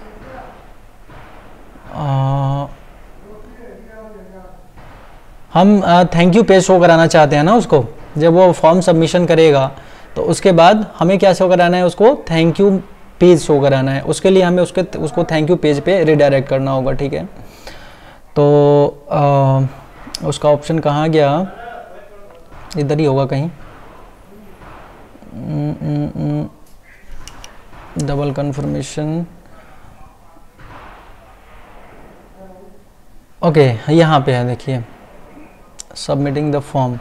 हम थैंक यू पेज शो कराना चाहते हैं ना उसको, जब वो फॉर्म सबमिशन करेगा तो उसके बाद हमें क्या शो कराना है, उसको थैंक यू पेज शो कराना है। उसके लिए हमें उसको थैंक यू पेज पे रिडायरेक्ट करना होगा, ठीक है। तो उसका ऑप्शन कहाँ गया, इधर ही होगा कहीं, डबल कंफर्मेशन। ओके, यहाँ पे है, देखिए सबमिटिंग द फॉर्म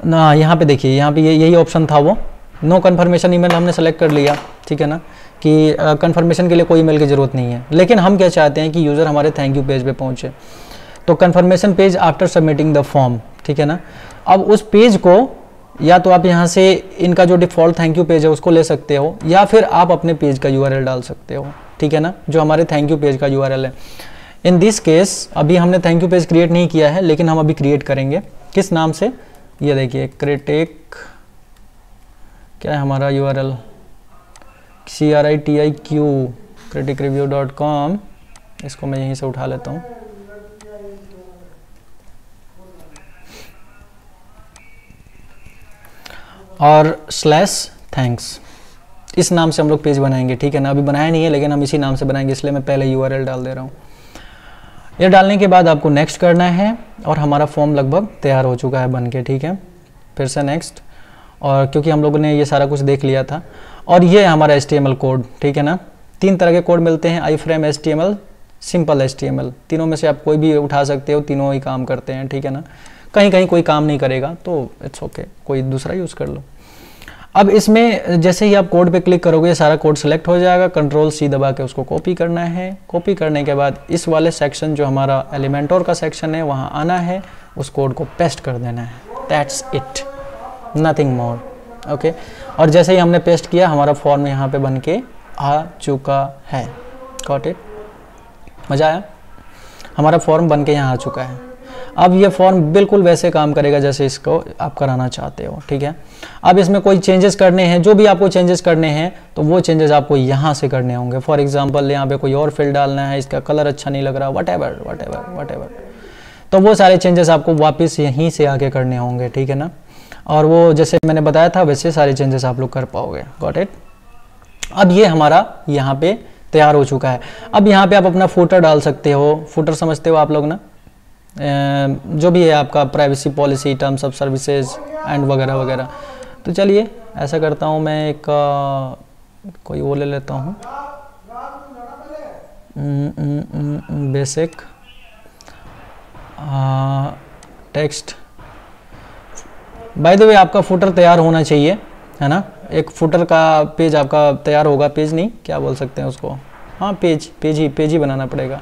ना, यहाँ पे देखिए, यहाँ पे यही ऑप्शन था वो, नो कन्फर्मेशन ईमेल हमने सेलेक्ट कर लिया, ठीक है ना, कि कन्फर्मेशन के लिए कोई ईमेल की ज़रूरत नहीं है। लेकिन हम क्या चाहते हैं कि यूज़र हमारे थैंक यू पेज पे पहुँचे, तो conformation page after submitting the form, ठीक है ना। अब उस पेज को या तो आप यहाँ से इनका जो डिफ़ॉल्ट थैंक यू पेज है उसको ले सकते हो, या फिर आप अपने पेज का URL डाल सकते हो, ठीक है ना, जो हमारे थैंक यू पेज का URL है। इन दिस केस अभी हमने थैंक यू पेज क्रिएट नहीं किया है, लेकिन हम अभी क्रिएट करेंगे। किस नाम से, ये देखिए, क्रिटिक, क्या है हमारा URL, CRITIQ criticreview.com, इसको मैं यहीं से उठा लेता हूँ। और /thanks, इस नाम से हम लोग पेज बनाएंगे, ठीक है ना। अभी बनाया नहीं है लेकिन हम इसी नाम से बनाएंगे, इसलिए मैं पहले URL डाल दे रहा हूँ। ये डालने के बाद आपको नेक्स्ट करना है और हमारा फॉर्म लगभग तैयार हो चुका है बन के, ठीक है। फिर से नेक्स्ट, और क्योंकि हम लोगों ने ये सारा कुछ देख लिया था। और ये हमारा HTML कोड, ठीक है ना। 3 तरह के कोड मिलते हैं, iframe HTML, सिंपल HTML, तीनों में से आप कोई भी उठा सकते हो, तीनों ही काम करते हैं, ठीक है ना। कहीं कहीं कोई काम नहीं करेगा तो इट्स ओके, कोई दूसरा यूज़ कर लो। अब इसमें जैसे ही आप कोड पे क्लिक करोगे सारा कोड सेलेक्ट हो जाएगा, Ctrl+C दबा के उसको कॉपी करना है। कॉपी करने के बाद इस वाले सेक्शन जो हमारा एलिमेंटोर का सेक्शन है वहाँ आना है, उस कोड को पेस्ट कर देना है, that's it, nothing more, okay. और जैसे ही हमने पेस्ट किया हमारा फॉर्म यहाँ पे बन के आ चुका है, गॉट इट, मज़ा आया, हमारा फॉर्म बन के यहाँ आ चुका है। अब ये फॉर्म बिल्कुल वैसे काम करेगा जैसे इसको आप कराना चाहते हो, ठीक है। अब इसमें कोई चेंजेस करने हैं, जो भी आपको चेंजेस करने हैं तो वो चेंजेस आपको यहाँ से करने होंगे। फॉर एग्जांपल यहाँ पे कोई और फील्ड डालना है, इसका कलर अच्छा नहीं लग रहा, वट एवर, तो वो सारे चेंजेस आपको वापस यहीं से आके करने होंगे, ठीक है ना। और वो जैसे मैंने बताया था वैसे सारे चेंजेस आप लोग कर पाओगे। Got it. अब ये हमारा यहाँ पे तैयार हो चुका है। अब यहाँ पे आप अपना फुटर डाल सकते हो। फुटर समझते हो आप लोग ना, जो भी है आपका privacy policy, terms of services and वगैरह वगैरह। तो चलिए ऐसा करता हूँ, मैं एक कोई वो ले लेता हूँ, basic text. By the way आपका फुटर तैयार होना चाहिए, है ना। एक फुटर का पेज आपका तैयार होगा, पेज नहीं क्या बोल सकते हैं उसको, हाँ पेज ही बनाना पड़ेगा।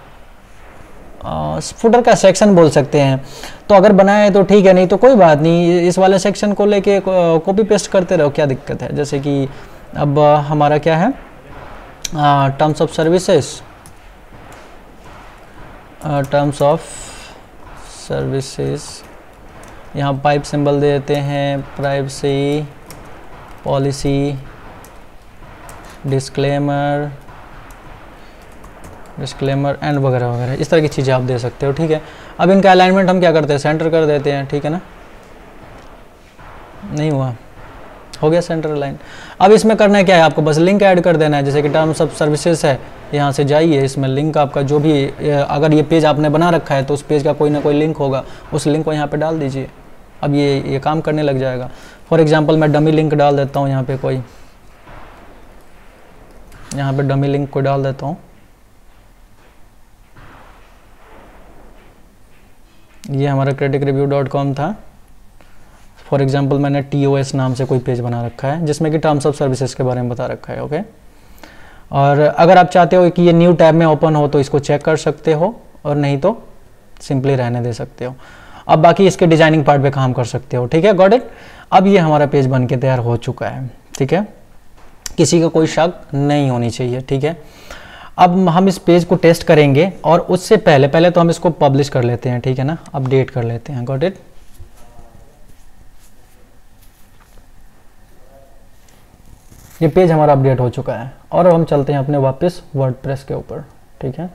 फुटर का सेक्शन बोल सकते हैं। तो अगर बनाए तो ठीक है, नहीं तो कोई बात नहीं, इस वाले सेक्शन को लेके कॉपी पेस्ट करते रहो, क्या दिक्कत है। जैसे कि अब हमारा क्या है, terms of services, terms of services, यहाँ पाइप सिंबल दे देते हैं, प्राइवेसी पॉलिसी, डिस्क्लेमर एंड वगैरह वगैरह, इस तरह की चीज़ें आप दे सकते हो, ठीक है। अब इनका अलाइनमेंट हम क्या करते हैं, सेंटर कर देते हैं, ठीक है ना। नहीं हुआ, हो गया सेंटर अलाइन। अब इसमें करना है क्या है, आपको बस लिंक ऐड कर देना है। जैसे कि टर्म्स ऑफ सर्विसेज है, यहाँ से जाइए, इसमें लिंक आपका जो भी, अगर ये पेज आपने बना रखा है तो उस पेज का कोई ना कोई लिंक होगा, उस लिंक को यहाँ पे डाल दीजिए। अब ये काम करने लग जाएगा। फॉर एग्जांपल मैं डमी लिंक डाल देता हूँ, यहाँ पे कोई, यहाँ पे डमी लिंक को डाल देता हूँ। ये हमारा criticriview.com था। फॉर एग्जांपल मैंने TOS नाम से कोई पेज बना रखा है जिसमें कि टर्म्स ऑफ सर्विसेज के बारे में बता रखा है, ओके। और अगर आप चाहते हो कि ये न्यू टैब में ओपन हो तो इसको चेक कर सकते हो, और नहीं तो सिंपली रहने दे सकते हो। अब बाकी इसके डिजाइनिंग पार्ट पे काम कर सकते हो, ठीक है। Got it. अब ये हमारा पेज बन के तैयार हो चुका है, ठीक है, किसी का कोई शक नहीं होनी चाहिए, ठीक है। अब हम इस पेज को टेस्ट करेंगे, और उससे पहले तो हम इसको पब्लिश कर लेते हैं, ठीक है ना, अपडेट कर लेते हैं। Got it. ये पेज हमारा अपडेट हो चुका है, और अब हम चलते हैं अपने वापस वर्डप्रेस के ऊपर, ठीक है।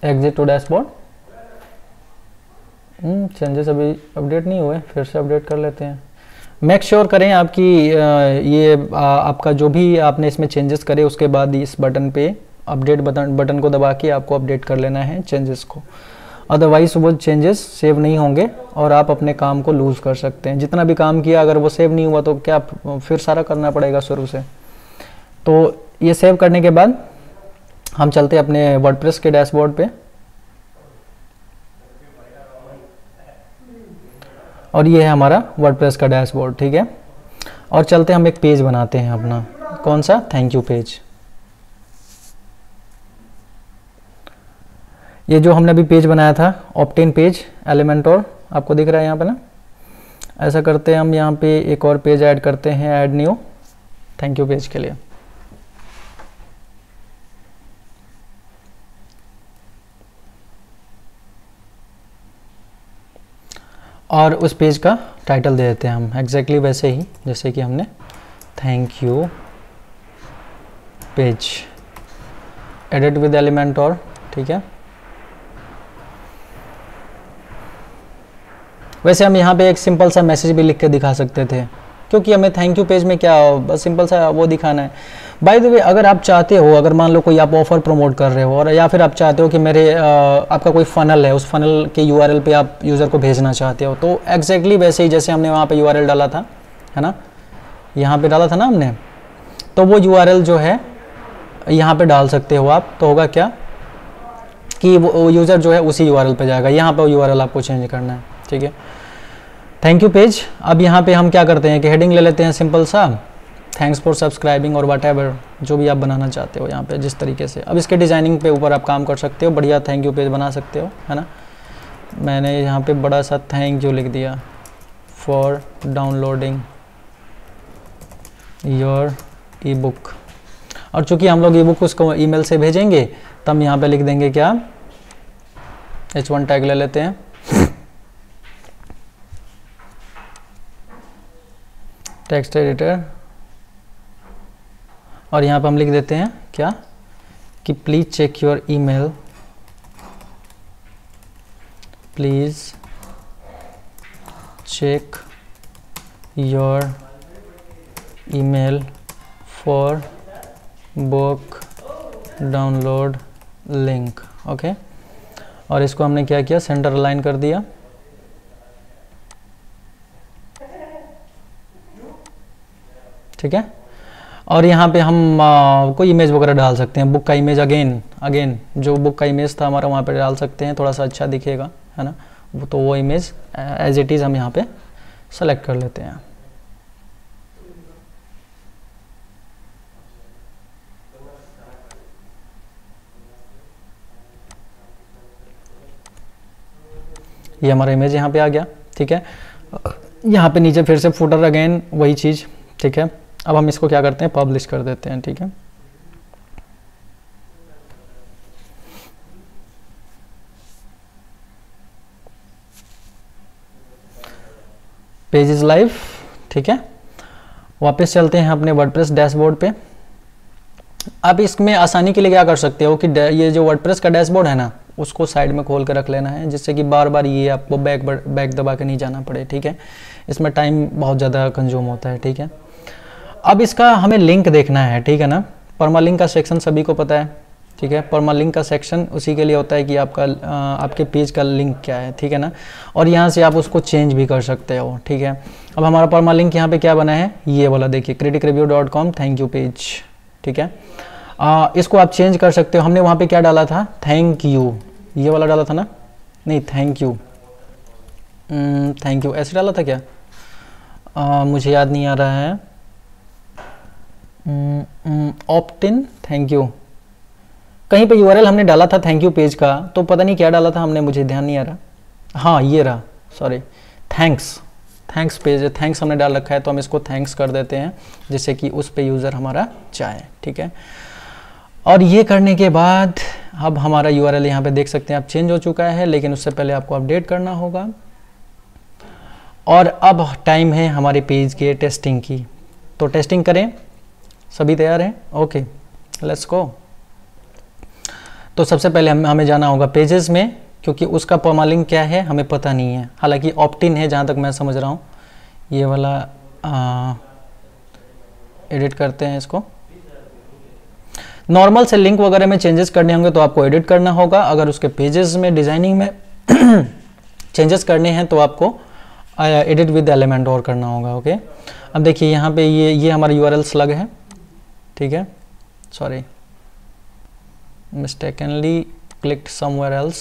Exit to dashboard. चेंजेस अभी अपडेट नहीं हुए, फिर से अपडेट कर लेते हैं। मेक श्योर करें आपकी आपका जो भी आपने इसमें चेंजेस करे उसके बाद इस बटन पे अपडेट बटन को दबा के आपको अपडेट कर लेना है चेंजेस को, अदरवाइज वो चेंजेस सेव नहीं होंगे और आप अपने काम को लूज़ कर सकते हैं। जितना भी काम किया अगर वो सेव नहीं हुआ तो क्या फिर सारा करना पड़ेगा शुरू से। तो ये सेव करने के बाद हम चलते हैं अपने वर्डप्रेस के डैशबोर्ड पे, और ये है हमारा वर्डप्रेस का डैशबोर्ड, ठीक है। और चलते हम एक पेज बनाते हैं अपना, कौन सा, थैंक यू पेज। ये जो हमने अभी पेज बनाया था ऑप्टेन पेज एलिमेंटोर, आपको दिख रहा है यहाँ पे ना। ऐसा करते हैं हम यहाँ पे एक और पेज ऐड करते हैं, add new thank you page के लिए। और उस पेज का टाइटल दे देते हैं हम एग्जैक्टली वैसे ही जैसे कि हमने thank you page, edit with Elementor, ठीक है। वैसे हम यहाँ पे एक सिंपल सा मैसेज भी लिख के दिखा सकते थे, क्योंकि हमें थैंक यू पेज में क्या बस सिंपल सा वो दिखाना है। बाय द वे अगर आप चाहते हो, अगर मान लो कोई आप ऑफर प्रमोट कर रहे हो, और या फिर आप चाहते हो कि मेरे आपका कोई फनल है, उस फनल के URL पे आप यूज़र को भेजना चाहते हो, तो एग्जैक्टली वैसे ही जैसे हमने वहाँ पे URL डाला था, है ना, यहाँ पे डाला था ना हमने, तो वो URL जो है यहाँ पे डाल सकते हो आप। तो होगा क्या कि वो यूज़र जो है उसी URL पे जाएगा, यहाँ पे URL आपको चेंज करना है, ठीक है। Thank you page. अब यहाँ पे हम क्या करते हैं कि हेडिंग ले लेते हैं सिंपल सा, थैंक्स फॉर सब्सक्राइबिंग और वट एवर, जो भी आप बनाना चाहते हो यहाँ पे जिस तरीके से। अब इसके डिज़ाइनिंग पे ऊपर आप काम कर सकते हो, बढ़िया थैंक यू पेज बना सकते हो, है ना। मैंने यहाँ पे बड़ा सा थैंक यू लिख दिया for downloading your E book. और चूँकि हम लोग ई बुक उसको ईमेल से भेजेंगे, तब यहाँ पे लिख देंगे क्या, H1 टैग ले लेते हैं, टेक्स्ट एडिटर, और यहाँ पे हम लिख देते हैं क्या, कि please check your email, please check your email for book download link. Okay, और इसको हमने क्या किया, सेंटर अलाइन कर दिया। ठीक है, और यहाँ पे हम कोई इमेज वगैरह डाल सकते हैं, बुक का इमेज अगेन जो बुक का इमेज था हमारा वहाँ पे डाल सकते हैं, थोड़ा सा अच्छा दिखेगा, है ना। तो वो इमेज एज इट इज़ हम यहाँ पे सेलेक्ट कर लेते हैं। ये हमारा इमेज यहाँ पे आ गया। ठीक है, यहाँ पे नीचे फिर से फुटर अगेन वही चीज़। ठीक है, अब हम इसको क्या करते हैं, पब्लिश कर देते हैं। ठीक है, पेज इज लाइव। ठीक है, वापस चलते हैं अपने वर्डप्रेस डैशबोर्ड पे। आप इसमें आसानी के लिए क्या कर सकते हो कि ये जो वर्डप्रेस का डैशबोर्ड है ना, उसको साइड में खोल कर रख लेना है, जिससे कि बार बार ये आपको बैक दबा के नहीं जाना पड़े। ठीक है, इसमें टाइम बहुत ज़्यादा कंज्यूम होता है। ठीक है, अब इसका हमें लिंक देखना है। ठीक है ना, परमालिंक का सेक्शन सभी को पता है। ठीक है, परमालिंक का सेक्शन उसी के लिए होता है कि आपका आपके पेज का लिंक क्या है। ठीक है ना, और यहाँ से आप उसको चेंज भी कर सकते हो। ठीक है, अब हमारा परमालिंक यहाँ पे क्या बना है, ये वाला देखिए, criticriview.com थैंक यू पेज। ठीक है, इसको आप चेंज कर सकते हो। हमने वहाँ पे क्या डाला था, थैंक यू, ये वाला डाला था ना, नहीं थैंक यू, थैंक यू ऐसे डाला था क्या, मुझे याद नहीं आ रहा है। ऑप्ट इन थैंक यू, कहीं पे यूआरएल हमने डाला था थैंक यू पेज का, तो पता नहीं क्या डाला था हमने, मुझे ध्यान नहीं आ रहा। हाँ ये रहा, सॉरी, थैंक्स पेज, थैंक्स हमने डाल रखा है, तो हम इसको थैंक्स कर देते हैं, जिससे कि उस पे यूज़र हमारा जाए। ठीक है, और ये करने के बाद अब हमारा यूआरएल यहाँ पे देख सकते हैं आप चेंज हो चुका है, लेकिन उससे पहले आपको अपडेट करना होगा। और अब टाइम है हमारे पेज के टेस्टिंग की, तो टेस्टिंग करें। सभी तैयार हैं? Okay, let's go. तो सबसे पहले हमें जाना होगा पेजेस में, क्योंकि उसका परमालिंक क्या है हमें पता नहीं है। हालांकि ऑप्ट इन है जहाँ तक मैं समझ रहा हूँ। ये वाला एडिट करते हैं इसको। नॉर्मल से लिंक वगैरह में चेंजेस करने होंगे तो आपको एडिट करना होगा। अगर उसके पेजेस में डिज़ाइनिंग में चेंजेस करने हैं तो आपको एडिट विद एलिमेंट और करना होगा। ओके, अब देखिए यहाँ पे ये हमारा यूआरएल स्लग है। ठीक है, sorry, mistakenly clicked somewhere else।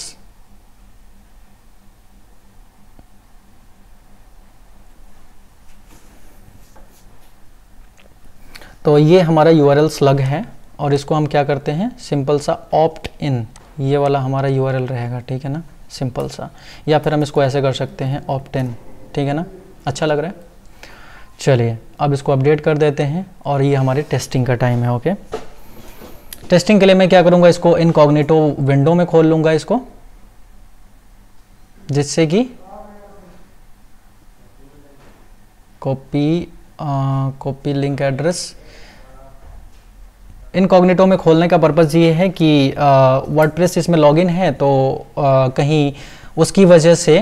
तो ये हमारा यूआरएल स्लग है, और इसको हम क्या करते हैं, सिंपल सा ऑप्ट इन, ये वाला हमारा यूआरएल रहेगा। ठीक है ना, सिंपल सा, या फिर हम इसको ऐसे कर सकते हैं ऑप्ट इन। ठीक है ना, अच्छा लग रहा है। चलिए अब इसको अपडेट कर देते हैं, और ये हमारी टेस्टिंग का टाइम है। ओके, टेस्टिंग के लिए मैं क्या करूंगा, इसको इनकॉग्निटो विंडो में खोल लूंगा इसको, जिससे कि कॉपी लिंक एड्रेस। इनकॉग्निटो में खोलने का पर्पज़ ये है कि वर्डप्रेस इसमें लॉगिन है, तो कहीं उसकी वजह से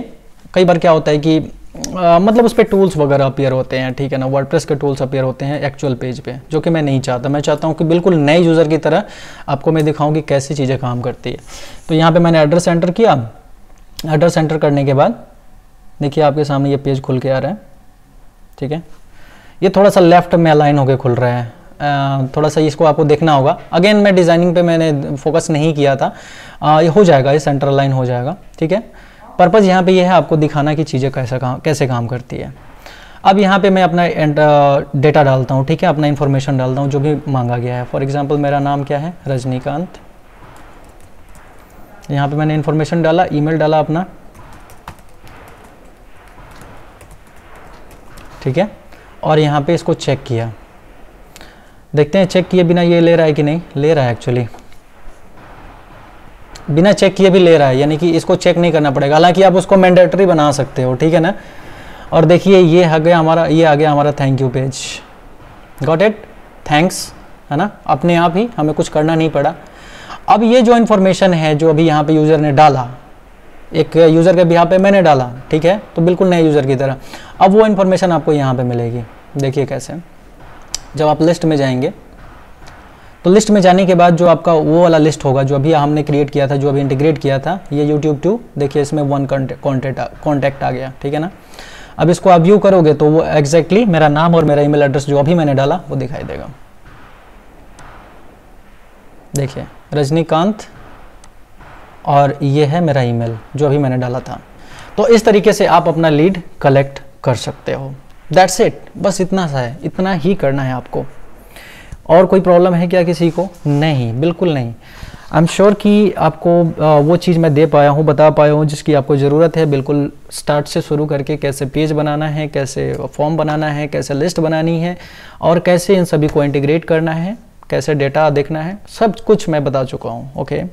कई बार क्या होता है कि मतलब उस पर टूल्स वगैरह अपीयर होते हैं। ठीक है ना, वर्डप्रेस के टूल्स अपीयर होते हैं एक्चुअल पेज पे, जो कि मैं नहीं चाहता। मैं चाहता हूँ कि बिल्कुल नए यूज़र की तरह आपको मैं दिखाऊँ कि कैसी चीज़ें काम करती है। तो यहाँ पे मैंने एड्रेस एंटर किया। एड्रेस एंटर करने के बाद देखिए आपके सामने ये पेज खुल के आ रहा है। ठीक है, ये थोड़ा सा लेफ्ट में अलाइन होकर खुल रहा है, थोड़ा सा इसको आपको देखना होगा। अगेन मैं डिज़ाइनिंग पे मैंने फोकस नहीं किया था, ये हो जाएगा, ये सेंटर अलाइन हो जाएगा। ठीक है, पर्पज़ यहाँ पे ये है आपको दिखाना कि चीज़ें कैसे काम करती है। अब यहाँ पे मैं अपना डेटा डालता हूँ। ठीक है, अपना इन्फॉर्मेशन डालता हूँ जो भी मांगा गया है। फॉर एग्जांपल मेरा नाम क्या है, रजनीकांत। यहाँ पे मैंने इन्फॉर्मेशन डाला, ईमेल डाला अपना। ठीक है, और यहाँ पे इसको चेक किया। देखते हैं चेक किए बिना ये ले रहा है कि नहीं। ले रहा है, एक्चुअली बिना चेक किए भी ले रहा है, यानी कि इसको चेक नहीं करना पड़ेगा। हालांकि आप उसको मैंडेटरी बना सकते हो। ठीक है ना, और देखिए ये आ गया हमारा thank you page. Got it, thanks, है ना, अपने आप ही, हमें कुछ करना नहीं पड़ा। अब ये जो इन्फॉर्मेशन है जो अभी यहाँ पे यूज़र ने डाला, एक यूज़र के बिहाफ पे मैंने डाला, ठीक है, तो बिल्कुल नए यूज़र की तरह, अब वो इन्फॉर्मेशन आपको यहाँ पे मिलेगी। देखिए कैसे, जब आप लिस्ट में जाएंगे तो लिस्ट में जाने के बाद जो आपका वो वाला लिस्ट होगा जो अभी हमने क्रिएट किया था, जो अभी इंटीग्रेट किया था, ये यूट्यूब 2, देखिए इसमें 1 कॉन्टैक्ट आ गया, ठीक है ना। अब इसको आप व्यू करोगे तो वो एग्जैक्टली मेरा नाम और मेरा ईमेल एड्रेस जो अभी मैंने डाला वो दिखाई देगा। देखिए रजनीकांत, और ये है मेरा ईमेल जो अभी मैंने डाला था। तो इस तरीके से आप अपना लीड कलेक्ट कर सकते हो। दैट्स इट, बस इतना सा है, इतना ही करना है आपको। और कोई प्रॉब्लम है क्या किसी को? नहीं, बिल्कुल नहीं। आई एम श्योर कि आपको वो चीज़ मैं दे पाया हूँ, बता पाया हूँ जिसकी आपको ज़रूरत है। बिल्कुल स्टार्ट से शुरू करके कैसे पेज बनाना है, कैसे फॉर्म बनाना है, कैसे लिस्ट बनानी है, और कैसे इन सभी को इंटीग्रेट करना है, कैसे डेटा देखना है, सब कुछ मैं बता चुका हूँ। ओके,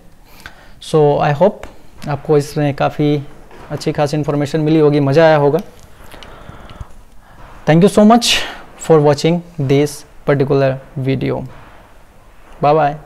सो आई होप आपको इसमें काफ़ी अच्छी खासी इन्फॉर्मेशन मिली होगी, मज़ा आया होगा। Thank you so much for watching this particular video. Bye bye.